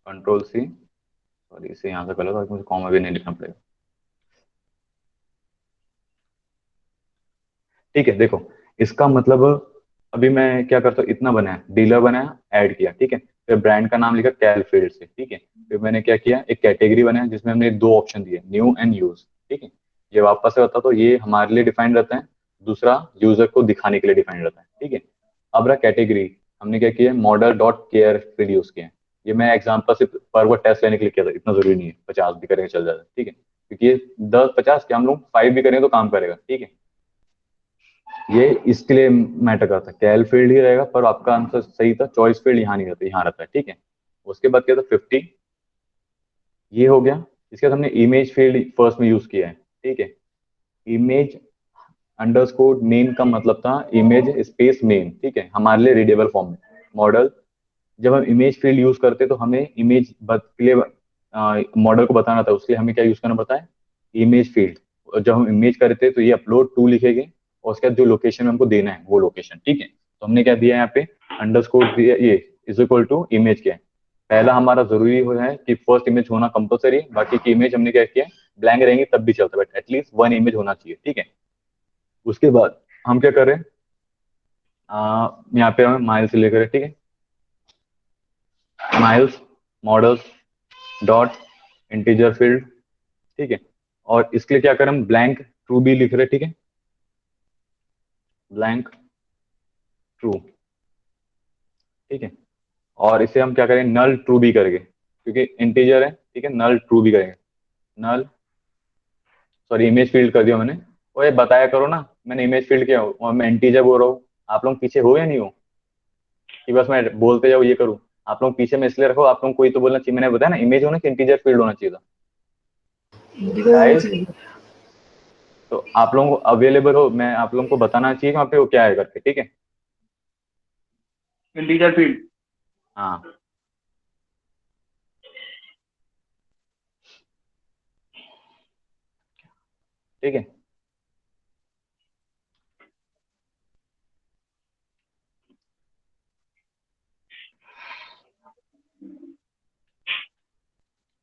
कंट्रोल सी, सॉरी इसे यहाँ से कर लो ताकि मुझे कॉमा भी नहीं लिखना पड़ेगा, ठीक है। देखो इसका मतलब, अभी मैं क्या करता हूँ, इतना बनाया, डीलर बनाया, ऐड किया, ठीक है। फिर ब्रांड का नाम लिखा कैलफील्ड से, ठीक है। फिर मैंने क्या किया, एक कैटेगरी बनाया जिसमें हमने दो ऑप्शन दिए, न्यू एंड यूज, ठीक है। ये वापस से होता तो ये हमारे लिए डिफाइंड रहता है, दूसरा यूजर को दिखाने के लिए डिफाइंड रहता है, ठीक है। अब रहा कैटेगरी, हमने क्या किया, model dot care field use किया है। ये मैं एग्जाम्पल सिर्फ पर वो टेस्ट लेने के लिए किया था, इतना जरूरी नहीं है, 50 भी करेंगे चल जाता है, ठीक है। क्योंकि ये 10 50 क्या, हम लोग 5 भी करेंगे तो काम करेगा, ठीक है। ये इसके लिए मैटर करता है, कैल फील्ड ही रहेगा, पर आपका आंसर सही था, चॉइस फील्ड यहाँ नहीं रहता, यहाँ रहता है, ठीक है। उसके बाद क्या था, 50, ये हो गया। इसके बाद हमने इमेज फील्ड फर्स्ट में यूज किया है, ठीक है। इमेज अंडरस्कोर नेम का मतलब था इमेज स्पेस नेम, ठीक है, हमारे लिए रीडेबल फॉर्म में। मॉडल, जब हम इमेज फील्ड यूज करते तो हमें इमेज के लिए मॉडल को बताना था, उसके लिए हमें क्या यूज करना पड़ता है, इमेज फील्ड। और जब हम इमेज करते तो ये अपलोड टू लिखेंगे, और उसके बाद जो लोकेशन हमको देना है वो लोकेशन, ठीक है। तो हमने क्या दिया यहाँ पे, अंडरस्कोर दिया, ये इज इक्वल टू इमेज क्या है। पहला हमारा जरूरी हो है कि फर्स्ट इमेज होना कंपलसरी है, बाकी की इमेज हमने क्या किया, ब्लैंक रहेंगी तब भी चलता है, बट एटलीस्ट वन इमेज होना चाहिए, ठीक है। उसके बाद हम क्या कर रहे हैं, यहाँ पे हमें माइल्स लेकर, ठीक है, miles models dot integer field, ठीक है। और इसके लिए क्या करें, हम ब्लैंक ट्रू भी लिख रहे हैं, ठीक है, ब्लैंक ट्रू, ठीक है। और इसे हम क्या करें, नल ट्रू भी करेंगे, क्योंकि इंटीजर है, ठीक है, नल ट्रू भी करेंगे, नल, सॉरी इमेज फील्ड कर दिया मैंने। वो ये बताया करो ना, मैंने इमेज फील्ड किया और मैं इंटीजर बोल रहा हूँ, आप लोग पीछे हो या नहीं हो, कि बस मैं बोलते जाऊँ ये करूँ। आप लोग पीछे में इसलिए रखो, आप लोग कोई तो बोलना चाहिए, मैंने बताया ना इमेज होना चाहिए, इंटीजर फील्ड होना चाहिए था गाइस। तो आप लोगों को अवेलेबल हो, मैं आप लोगों को बताना चाहिए कि वहाँ पे वो क्या है करके, ठीक है। Integer field. हाँ, ठीक है।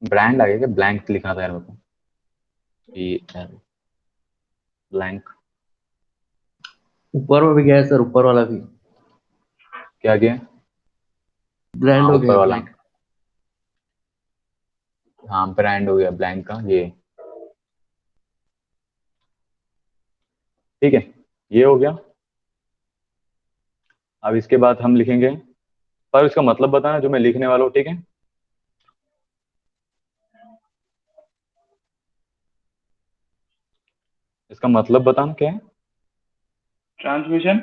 ब्रांड आगे क्या, ब्लैंक लिखना था यार मेरे को, ब्लैंक, ऊपर में भी गया है सर, ऊपर वाला भी क्या गया, ब्रांड हाँ हो ऊपर गया वाला, ब्लैंक। हाँ ब्रांड हो गया ब्लैंक का ये, ठीक है, ये हो गया। अब इसके बाद हम लिखेंगे, पर इसका मतलब बताना जो मैं लिखने वाला हूँ, ठीक है। इसका मतलब बताना क्या है। ट्रांसमिशन।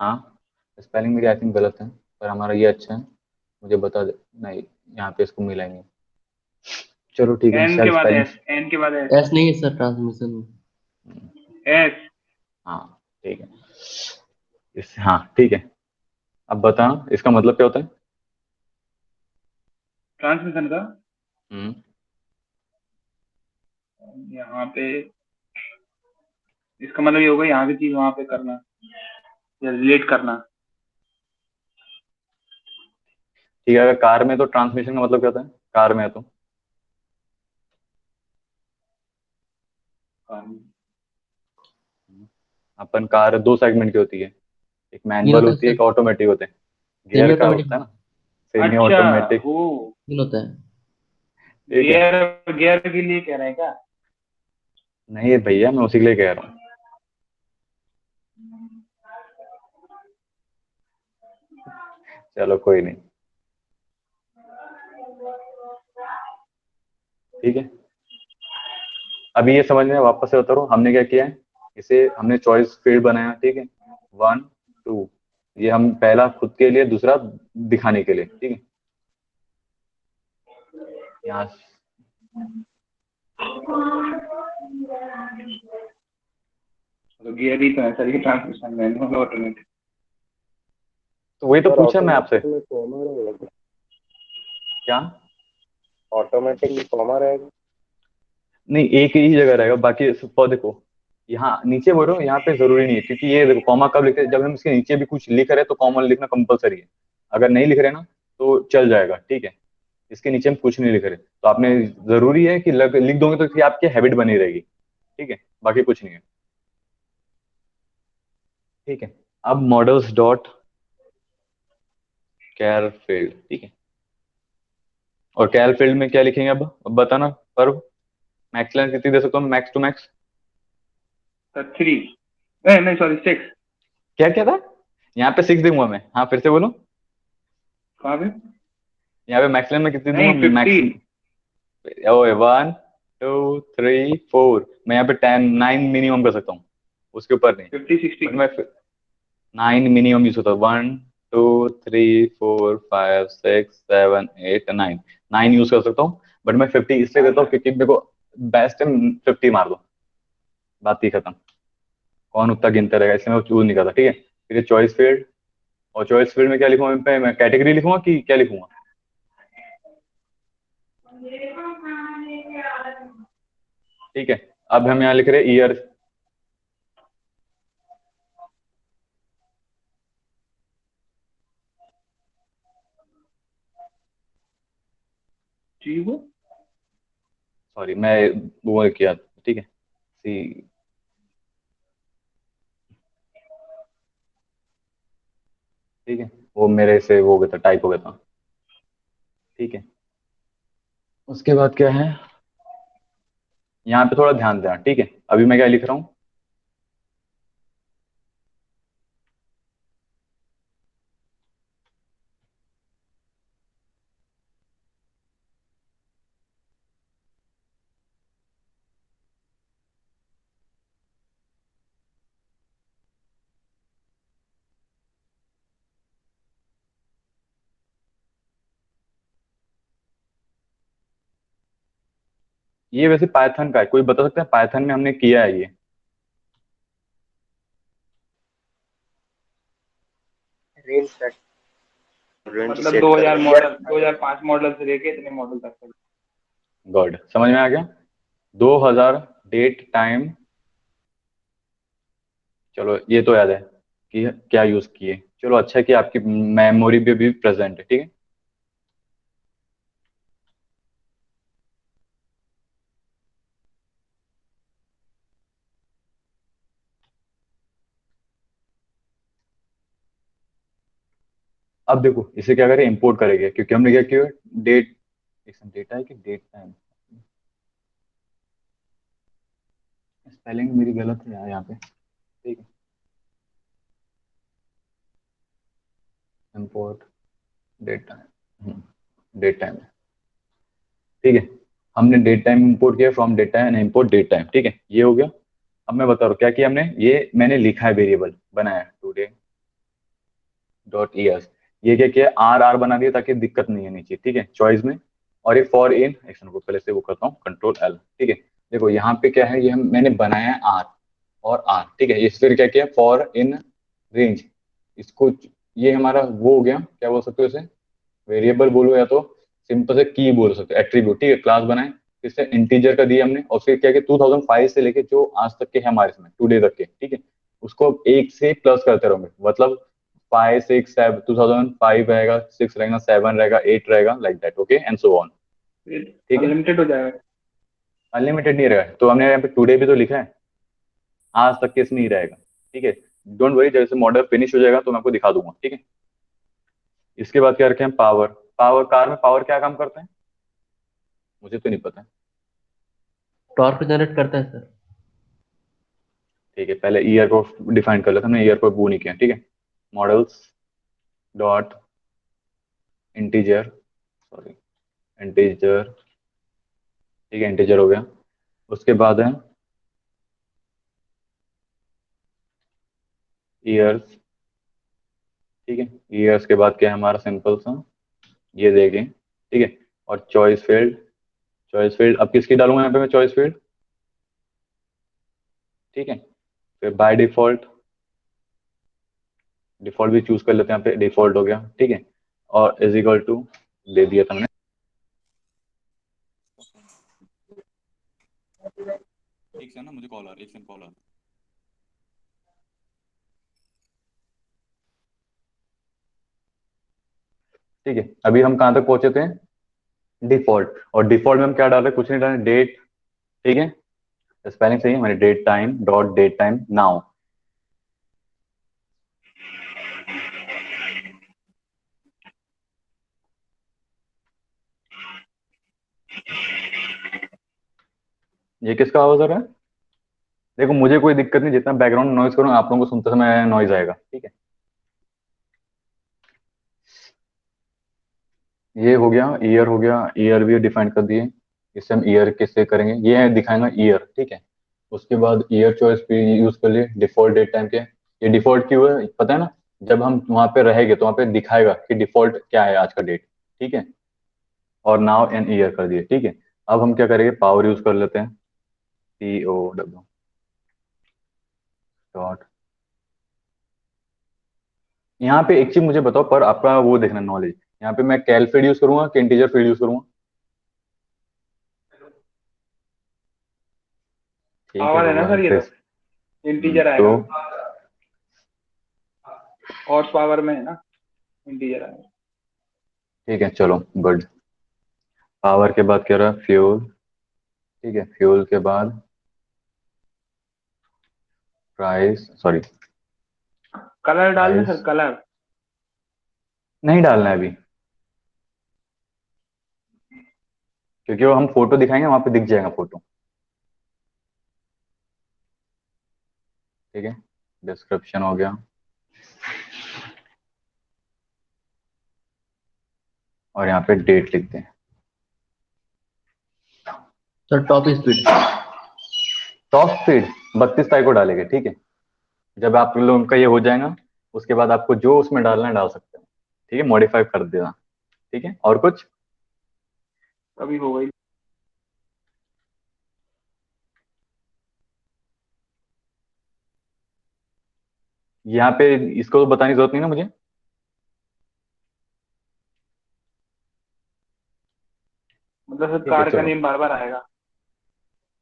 हाँ, स्पेलिंग मेरी आई थिंक गलत है, पर हमारा ये अच्छा है, मुझे बता दे, नहीं यहाँ पे इसको मिलाएंगे, चलो ठीक है, एन के सेल्फ बाद स्पेलिंग। एस, एन के बाद एस। एस नहीं है सर ट्रांसमिशन में। एस। हाँ ठीक है, हाँ ठीक है। अब बता, इसका मतलब क्या होता है। ट्रांसमिशन का हम्म, यहाँ पे, इसका मतलब ये होगा यहाँ की चीज वहां पे करना या रिलेट करना। ठीक है, अगर कार में तो ट्रांसमिशन का मतलब क्या होता है, कार में है तो अपन कार दो सेगमेंट की होती है, एक तीन मैनुअल होता है होती है, सर, एक ऑटोमेटिक होते हैं। सेमी गियर का ऑटोमेटिक। होता है ना, सेमी अच्छा। ऑटोमेटिक, वो तीन होता है। ठीक है। गियर, गियर के लिए कह रहे हैं क्या? नहीं भैया, मैं उसी के लिए कह रहा हूँ, चलो कोई नहीं, ठीक है। अभी ये समझ में, वापस से बता रहा हूँ हमने क्या किया है, इसे हमने चॉइस फील्ड बनाया, ठीक है, 1 2, ये हम पहला खुद के लिए, दूसरा दिखाने के लिए, ठीक है। यहाँ तो गियर ही तो है सर, ये ट्रांसमिशन मैनुअल ऑटोमेटिक। तो वही तो सर पूछा मैं आपसे। ऑटोमेटिक में कॉमा रहेगा, क्या? ऑटोमेटिक में कॉमा रहेगा। नहीं, एक ही जगह रहेगा, बाकी पर देखो यहाँ नीचे बोल रहा हूँ, यहाँ पे जरूरी नहीं है, क्योंकि ये देखो कॉमा कब लिखते हैं, जब हम इसके नीचे भी कुछ लिख रहे हैं तो कॉमा लिखना कंपलसरी है। अगर नहीं लिख रहे ना तो चल जाएगा, ठीक है। इसके नीचे हम कुछ नहीं लिख रहे तो आपने जरूरी है कि लिख दोगे तो फिर आपकी हैबिट बनी रहेगी, ठीक है, बाकी कुछ नहीं है। ठीक है, अब मॉडल्स डॉट कैर फील्ड, ठीक है। और कैर फील्ड में क्या लिखेंगे अब बताना पर। मैक्स लेंथ कितनी दे सकता हूँ, मैक्स टू मैक्स? सर 3, नहीं सॉरी 6। क्या क्या था? यहाँ पे 6 दूंगा मैं, हाँ फिर से बोलो। कहाँ पे? यहाँ पे मैक्स लेंथ में कितनी दूंगा, नहीं मैक्स? 50। ओए 1 2 3 4, मैं यहाँ पे 10 9 मिनिमम कर सकता हूँ, उसके ऊपर नहीं। 50 60। बट मैं 9 मिनिमम यूज होता है, 1 2 3 4 5 6 7 8 9, 9 यूज कर सकता हूँ। बट मैं 50 इसलिए हाँ देता हूँ सर। क्योंकि मेरे को बेस्ट है 50 मार दो, बात ही खत्म। कौन उतना गिनता रहेगा, इसलिए मैं चूज नहीं करता, ठीक है। फिर ये चॉइस फील्ड, और चॉइस फील्ड में क्या लिखूंगा मैं कैटेगरी लिखूंगा कि क्या लिखूंगा? ठीक है, अब हम यहाँ लिख रहे हैं ईयर। जी वो सॉरी मैं वो किया, ठीक है। सी, ठीक है, वो मेरे से वो हो गया था, टाइप हो गया था, ठीक है। उसके बाद क्या है, यहाँ पे थोड़ा ध्यान देना, ठीक है। अभी मैं क्या लिख रहा हूँ, ये वैसे पाइथन का है, कोई बता सकता है पाइथन में हमने किया है ये? रेंज सेट, रेंज मतलब सेट 2000 करना। मॉडल, 2005 मॉडल से लेके इतने मॉडल तक। गॉड, समझ में आ गया। 2000 डेट टाइम, चलो ये तो याद है कि क्या यूज किए, चलो अच्छा है कि आपकी मेमोरी पे भी प्रेजेंट है, ठीक है। अब देखो इसे क्या करें, इंपोर्ट करेंगे, क्योंकि हमने क्या किया, डेट, डेटा है कि डेट टाइम, स्पेलिंग मेरी गलत है यार यहाँ पे, ठीक है। Import date time, date time, ठीक है। हमने डेट टाइम इंपोर्ट किया, from date time and import date time, ठीक है, ये हो गया। अब मैं बता रहा हूँ क्या किया हमने, ये मैंने लिखा है, वेरिएबल बनाया टुडे डॉट ईयर्स। ये क्या किया, आर आर बना दिया ताकि दिक्कत नहीं है नीचे, ठीक है, चॉइस में। और ये फॉर इन एक्शन को पहले से वो करता हूँ, कंट्रोल एल, ठीक है। देखो यहाँ पे क्या है, ये मैंने बनाया है आर और आर, ठीक है। इस फिर क्या किया, फॉर इन रेंज, इसको, ये हमारा वो हो गया, क्या बोल सकते हो इसे, वेरिएबल बोलो या तो सिंपल से की बोल सकते हो, एट्रीब्यूट, ठीक है। क्लास बनाए, इससे इंटीजर का दिया हमने, और फिर क्या किया, 2005 से लेके जो आज तक के हैं हमारे इसमें टुडे तक के, ठीक है, उसको एक से प्लस करते रहोगे, मतलब 5 6 7, 2005 रहेगा, 6 रहेगा, 7 रहेगा, 8 रहेगा, like that, okay and so on, ठीक है। अनलिमिटेड हो जाएगा। अनलिमिटेड नहीं रहेगा, तो हमने यहाँ पे टुडे भी तो लिखा है, आज तक के इसमें ही रहेगा, ठीक है। डोंट वरी, जैसे मॉडल फिनिश हो जाएगा तो मैं आपको दिखा दूंगा, ठीक है। इसके बाद क्या रखें हम, पावर। पावर कार में पावर क्या काम करता है, मुझे तो नहीं पता। टॉर्क जनरेट करता है सर। ठीक है, पहले ईयर को डिफाइन कर लेते हैं, हमने ईयर को वो नहीं किया, ठीक है। Models dot integer, sorry integer, ठीक है, इंटीजर हो गया। उसके बाद है ईयर्स, ठीक है। ईयर्स के बाद क्या है हमारा, सिंपल सा ये देखें, ठीक है। और चॉइस फील्ड चॉइस फील्ड अब किसकी डालूंगा यहाँ पे मैं चॉइस फील्ड, ठीक है। फिर बाय डिफॉल्ट डिफॉल्ट भी चूज कर लेते हैं, यहाँ पे डिफॉल्ट हो गया, ठीक है। और इज इक्वल टू दे दिया था मैंने, एक सेकंड ना मुझे कॉल आ रहा है, एक सेकंड कॉल आ रहा है। ठीक है, अभी हम कहाँ तक पहुंचे थे, डिफॉल्ट। और डिफॉल्ट में हम क्या डाल रहे हैं, कुछ नहीं डाल रहे, डेट, ठीक है। स्पेलिंग सही है हमारे, date time dot date time now. ये किसका आवाज आ रहा है, देखो मुझे कोई दिक्कत नहीं, जितना बैकग्राउंड नॉइज करूँ आप लोगों को सुनते समय नॉइज आएगा, ठीक है। ये हो गया, ईयर हो गया, ईयर भी डिफाइन कर दिए। इससे हम ईयर किससे करेंगे, ये है दिखाएंगा ईयर, ठीक है। उसके बाद ईयर चॉइस भी यूज कर लिए, डिफॉल्ट डेट टाइम के। ये डिफॉल्ट क्यों है पता है ना, जब हम वहां पे रहेंगे तो वहां पे दिखाएगा कि डिफॉल्ट क्या है आज का डेट, ठीक है। और नाउ एंड ईयर कर दिए, ठीक है। अब हम क्या करेंगे, पावर यूज कर लेते हैं, POW डॉट। यहाँ पे एक चीज मुझे बताओ, पर आपका वो देखना नॉलेज, यहाँ पे मैं कैल फील्ड यूज करूंगा कि इंटीजर फील्ड यूज करूंगा, ठीक है पावर है ना गूगल सर, ये फिर। तो इंटीजर तो आएगा, हॉर्स पावर में है ना, इंटीजर आएगा। ठीक है चलो गुड। पावर के बाद क्या रहा, फ्यूल, ठीक है। फ्यूल के बाद प्राइस, सॉरी कलर डाल दे प्राइस सर, कलर। नहीं डालना है अभी, क्योंकि वो हम फोटो दिखाएंगे वहां पे दिख जाएगा फोटो, ठीक है। डिस्क्रिप्शन हो गया, और यहाँ पे डेट लिखते हैं। Sir top speed. Top speed 32 तारीख को डालेंगे, ठीक है। जब आप लोगों का ये हो जाएगा, उसके बाद आपको जो उसमें डालना है डाल सकते हैं, ठीक है, मॉडिफाई कर देना, ठीक है। और कुछ, अभी हो गई। यहाँ पे इसको तो बताने की जरूरत नहीं ना मुझे, मतलब सर ठीक है कार का चलो, नेम बार बार आएगा।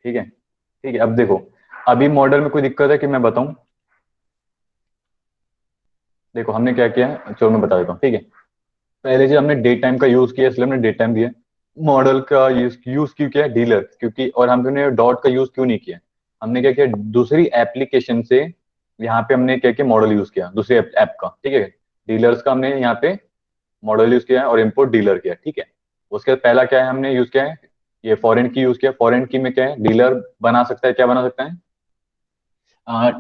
ठीक है। ठीक है अब देखो, अभी मॉडल में कोई दिक्कत है कि मैं बताऊं, देखो हमने क्या किया है, चलो मैं बता देता हूँ, ठीक है। पहले जो हमने डेट टाइम का यूज किया, इसलिए हमने डेट टाइम दिया। मॉडल का यूज क्यों किया, डीलर, क्योंकि, और हमने डॉट का यूज क्यों नहीं किया, हमने क्या किया, दूसरी एप्लीकेशन से यहाँ पे हमने क्या किया, मॉडल यूज किया दूसरी ऐप का, ठीक है। डीलर्स का हमने यहाँ पे मॉडल यूज किया है और इम्पोर्ट डीलर किया, ठीक है। उसके बाद पहला क्या है हमने यूज किया है, ये फॉरेन की यूज किया। फॉरेन की में क्या है, डीलर बना सकता है, क्या बना सकता है, आ,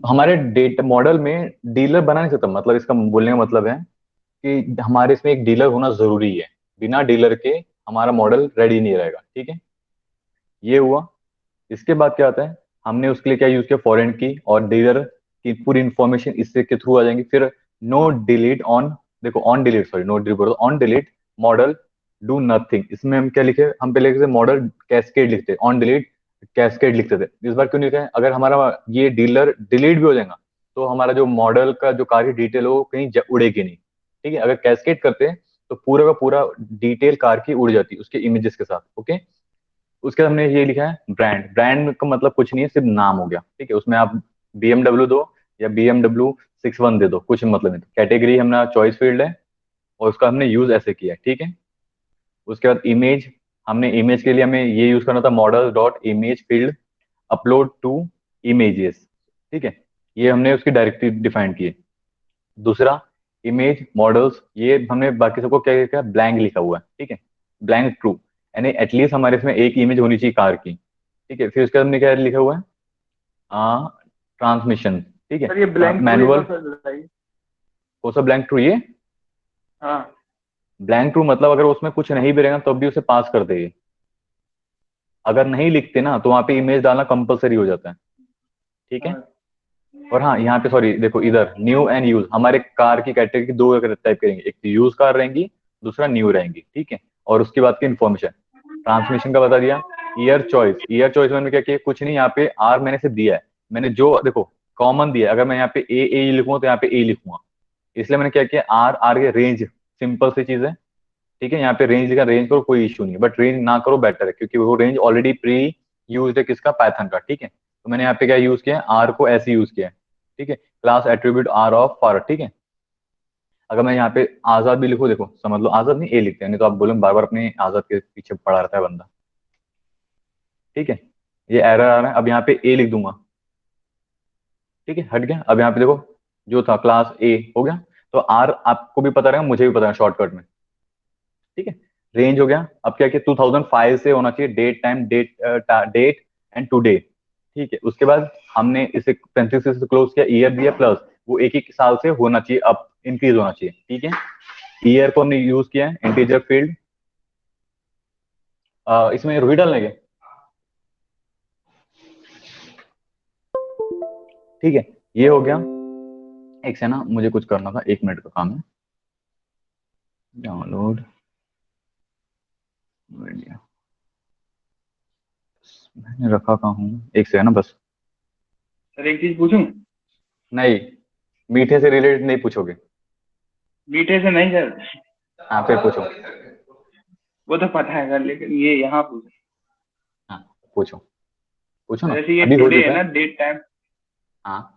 हमारे डेट मॉडल में डीलर बना नहीं सकता, मतलब इसका बोलने का मतलब है कि हमारे इसमें एक डीलर होना जरूरी है, बिना डीलर के हमारा मॉडल रेडी नहीं रहेगा, ठीक है। ये हुआ। इसके बाद क्या आता है, हमने उसके लिए क्या यूज किया, फॉरेन की, और डीलर की पूरी इंफॉर्मेशन इससे के थ्रू आ जाएंगी। फिर नो डिलीट ऑन, देखो on delete, sorry no delete, on delete model do nothing. इसमें हम क्या लिखे, हम पहले लिखते मॉडल कैस्केड लिखते, ऑन डिलीट कैस्केड लिखते थे। इस बार क्यों नहीं लिखा है, अगर हमारा ये डीलर डिलीट भी हो जाएगा तो हमारा जो मॉडल का जो कार की डिटेल हो वो कहीं उड़ेगी नहीं, ठीक है। अगर कैस्केड करते हैं तो पूरा का पूरा डिटेल कार की उड़ जाती है उसके इमेजेस के साथ, ओके। उसके बाद हमने ये लिखा है ब्रांड। ब्रांड का मतलब कुछ नहीं है, सिर्फ नाम हो गया, ठीक है। उसमें आप BMW दो या BMW 61 दे दो, कुछ मतलब नहीं। कैटेगरी हमारा चॉइस फील्ड है, और उसका हमने यूज ऐसे किया है, ठीक है। उसके बाद इमेज, हमने इमेज के लिए हमें ये यूज करना था, model dot image field upload to images, ठीक है। ये हमने उसकी डायरेक्टरी डिफाइन की है। दूसरा, इमेज मॉडल्स, ये हमने बाकी सबको क्या क्या ब्लैंक लिखा हुआ है, ठीक है, ब्लैंक ट्रू, यानी एटलीस्ट हमारे इसमें एक इमेज होनी चाहिए कार की, ठीक है। फिर उसके बाद हमने क्या लिखा हुआ है, ट्रांसमिशन, ठीक सर ये है, ब्लैंक ट्रू एक मैनुअल। बार सर बताइए। कौन सा ब्लैंक ट्रू, ये हाँ ब्लैंक ट्रू मतलब अगर उसमें कुछ नहीं भी रहेगा तो भी उसे पास कर देगी। अगर नहीं लिखते ना तो वहां पे इमेज डालना कंपलसरी हो जाता है, ठीक है। हाँ। और हाँ यहाँ पे सॉरी देखो, इधर न्यू एंड यूज, हमारे कार की कैटेगरी दो टाइप करेंगे, एक यूज कार रहेंगी, दूसरा न्यू रहेंगी, ठीक है। और उसके बाद की इन्फॉर्मेशन, ट्रांसमिशन का बता दिया। ईयर चॉइस मैंने क्या किया, कुछ नहीं, यहाँ पे आर मैंने सिर्फ दिया है, मैंने जो देखो कॉमन दिया है, अगर मैं यहाँ पे ए लिखूंगा तो यहाँ पे ए लिखूंगा, इसलिए मैंने क्या किया, आर के रेंज, सिंपल सी चीज है, ठीक है। यहाँ पे रेंज लिखा, रेंज करो कोई इशू नहीं है, बट रेंज ना करो बेटर है, क्योंकि वो रेंज ऑलरेडी प्री यूज है किसका, पाइथन का, ठीक है। तो मैंने यहाँ पे क्या यूज किया है, आर को ऐसे यूज किया है, ठीक है। Class attribute are of for, ठीक है। अगर मैं यहाँ पे आजाद भी लिखूं, देखो समझ लो आजाद नहीं, ए लिखते हैं, नहीं तो आप बोलोगे बार बार अपने आजाद के पीछे पड़ा रहता है बंदा, ठीक है। ये एरर आ रहा है, अब यहाँ पे ए लिख दूंगा, ठीक है, हट गया। अब यहाँ पे देखो जो था क्लास ए हो गया, तो आर आपको भी पता रहेगा, मुझे भी पता है शॉर्टकट में, ठीक है। रेंज हो गया, अब क्या किया, 2005 से होना चाहिए date time, date and today, ठीक है। उसके बाद हमने इसे पेरेंथेसिस से क्लोज किया, ईयर दिया प्लस, वो एक एक साल से होना चाहिए, अब इंक्रीज होना चाहिए, ठीक है। ईयर को हमने यूज किया है, इंटीजर फील्ड, इसमें रूबी डालने के, ठीक है। ये हो गया। एक से ना मुझे कुछ करना था, 1 मिनट का काम है, डाउनलोड मीडिया, मैंने रखा कहाँ हूँ, एक से है ना बस। सर एक चीज पूछूं? नहीं, मीठे से रिलेटेड नहीं पूछोगे। मीठे से नहीं सर, हाँ फिर पूछो। वो तो पता है सर, लेकिन ये यहाँ पूछो। हाँ पूछो, पूछो ना, जैसे ये अभी हो टुडे चुका है ना, है। डेट टाइम, हाँ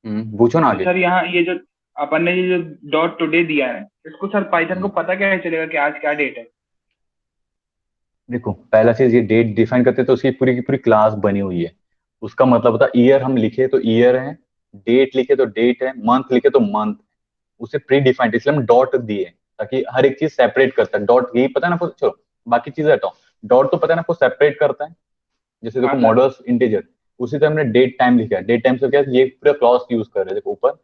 पूछो ना तो आगे। सर यहाँ ये जो अपन ने ये जो डॉट टुडे दिया है, इसको सर पाइथन को हम्म, पता कैसे चलेगा कि आज क्या डेट है? देखो पहला चीज, ये डेट डिफाइन करते तो उसकी पूरी की पूरी क्लास बनी हुई है, उसका मतलब होता है ईयर हम लिखे तो ईयर है, डेट लिखे तो डेट है, मंथ लिखे तो मंथ, उसे प्री डिफाइंड, इसलिए हम डॉट दिए ताकि हर एक चीज सेपरेट करता है। डॉट यही पता है ना आपको, चलो बाकी चीजें हटाओ, डॉट तो पता है ना आपको, सेपरेट करता है। जैसे हाँ देखो सर। मॉडल्स इंटीजर, उसी तरह हमने डेट टाइम लिखा है, डेट टाइम से क्या है, ये पूरा क्लॉज यूज कर रहे हैं, देखो ऊपर,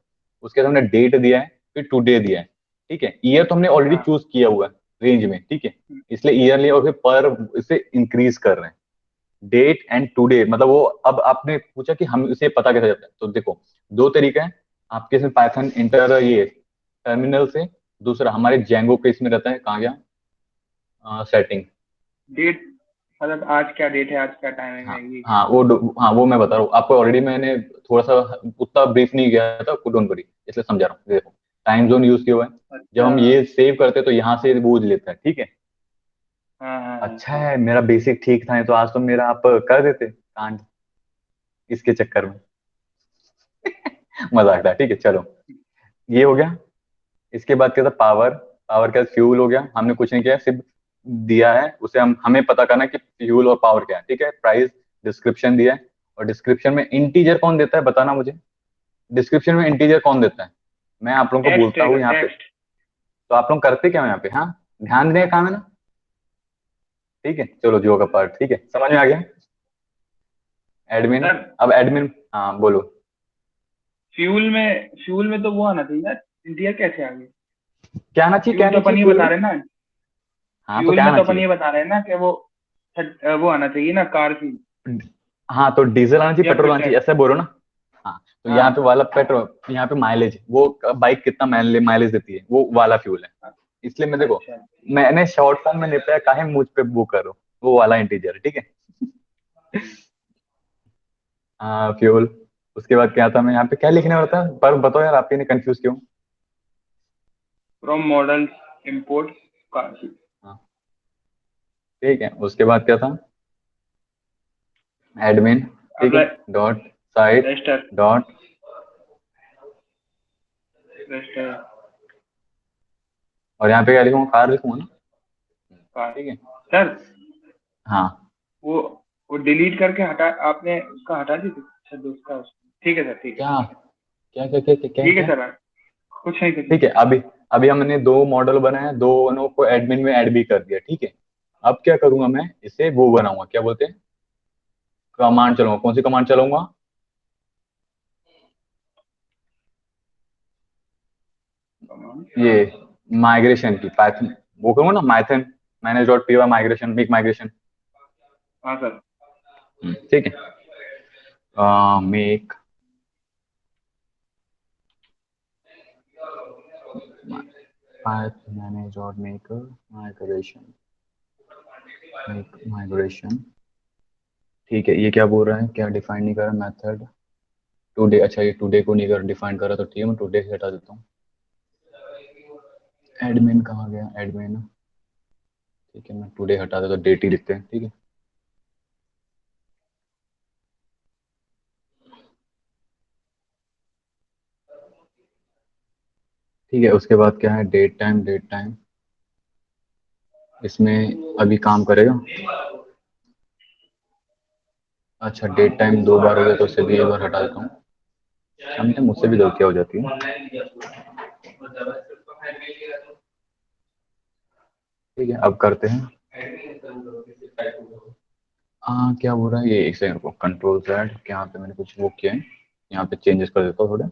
उसके बाद हमने डेट दिया है, फिर टुडे दिया है, ठीक है। ईयर तो हमने ऑलरेडी हाँ। चूज किया हुआ है रेंज में, ठीक है, इसलिए ईयर लिया, और फिर पर इसे इंक्रीज कर रहे हैं, डेट एंड टुडे, मतलब वो, अब आपने पूछा कि हम इसे पता कैसे जाता है, तो देखो दो तरीका है आपके, इसमें पाइथन इंटर ये टर्मिनल से, दूसरा हमारे जेंगो के इसमें रहता है, कहाँ गया, सेटिंग। डेट मतलब आज क्या डेट है, आज क्या टाइम हाँ है, ये? हाँ वो मैं बता रहा हूँ आपको, ऑलरेडी मैंने थोड़ा सा उतना ब्रीफ नहीं गया था, डोंट वरी, इसलिए समझा रहा हूँ। देखो टाइम जोन यूज किया हुआ है, जब अच्छा। हम ये सेव करते हैं तो यहाँ से बूझ लेता है, ठीक है। हाँ हाँ हाँ। अच्छा है मेरा बेसिक ठीक था, तो आज तो मेरा आप कर देते कांड इसके चक्कर में। मजाक था, ठीक है चलो। ये हो गया। इसके बाद क्या था, पावर, पावर क्या, फ्यूल हो गया, हमने कुछ नहीं किया, सिर्फ दिया है उसे, हमें पता करना है कि फ्यूल और पावर क्या है, ठीक है। प्राइस, डिस्क्रिप्शन दिया है, और डिस्क्रिप्शन में इंटीजर कौन देता है बताना मुझे, डिस्क्रिप्शन में इंटीजर कौन देता है, मैं आप लोगों को टेक्स्ट बोलता रहेगा, हूँ यहाँ पे, टेक्स्ट। तो आप लोग करते क्या हो यहाँ पे, हाँ ध्यान देने का काम है ना, ठीक है। चलो जो का पार्ट, ठीक है, समझ में आ गया। एडमिन, सर अब एडमिन, हाँ बोलो। फ्यूल में तो वो आना चाहिए ना, इंडिया कैसे आ गई? क्या आना चाहिए, क्या फ्यूल तो नहीं अपन चाहिए ये फ्यूल बता में, रहे हैं ना, हाँ तो फ्यूल क्या में आना तो अपन चाहिए, ये बता रहे हैं ना कि वो आना चाहिए ना, कार फ्यूल हाँ तो डीजल आना चाहिए, या पेट्रोल फिर आना चाहिए, ऐसा बोलो ना। हाँ तो यहाँ पे हाँ। वाला पेट्रोल, यहाँ पे माइलेज, वो बाइक कितना माइलेज देती है, वो वाला फ्यूल है, इसलिए मैं देखो, अच्छा। मैंने शॉर्ट फॉर्म में निपटाया, काहे मुझ पे वो करो, वो वाला इंटीजर, ठीक है। हाँ फ्यूल। उसके बाद क्या था, मैं यहाँ पे क्या लिखने वाला था, पर बताओ यार, आप ही ने कंफ्यूज क्यों। From model import car fuel. हाँ ठीक है, उसके बाद क्या था, एडमिन, ठीक अब है, dot site, register, dot, register और यहाँ पे क्या लिखूंगा, कार लिखूंगा ना, कार। ठीक है। सर हाँ वो वो डिलीट करके हटा, आपने उसका हटा दी थी सर, दोस्त का? ठीक है सर, ठीक है। क्या क्या क्या क्या क्या क्या, ठीक है क्या? सर, कुछ नहीं, कुछ नहीं। ठीक है, अभी अभी हमने दो मॉडल बनाए हैं, दोनों को एडमिन में ऐड भी कर दिया, ठीक है। अब क्या करूंगा मैं, इसे वो बनाऊंगा, क्या बोलते हैं, कमांड चलाऊंगा, कौन सी कमांड चलाऊंगा, ये माइग्रेशन की, पाइथन, वो करूंगा ना, python manage dot P Y migration, make migration, हाँ सर। ठीक है। मेक, पाइप मैनेज और मेक माइग्रेशन। ठीक है, ये क्या बोल रहा है, क्या डिफाइन नहीं कर रहा मेथड टुडे। अच्छा, ये टुडे को नहीं कर डिफाइन कर रहा, तो ठीक है मैं टुडे से हटा देता हूँ। एडमिन कहाँ गया, एडमिन। ठीक है, मैं टुडे हटा देता, तो डेट ही लिखते हैं। ठीक है, ठीक है। उसके बाद क्या है, डेट टाइम। डेट टाइम इसमें अभी काम करेगा। अच्छा, डेट टाइम 2 बार हो गया, तो उसे भी एक बार हटा देता हूँ। समटाइम मुझसे भी गलतियाँ हो जाती है। ठीक है, अब करते हैं। क्या बोल रहा है ये, एक सेकंड को, कंट्रोल Z। यहाँ पे मैंने कुछ वो किया है, यहाँ पे चेंजेस कर देता हूँ थोड़े।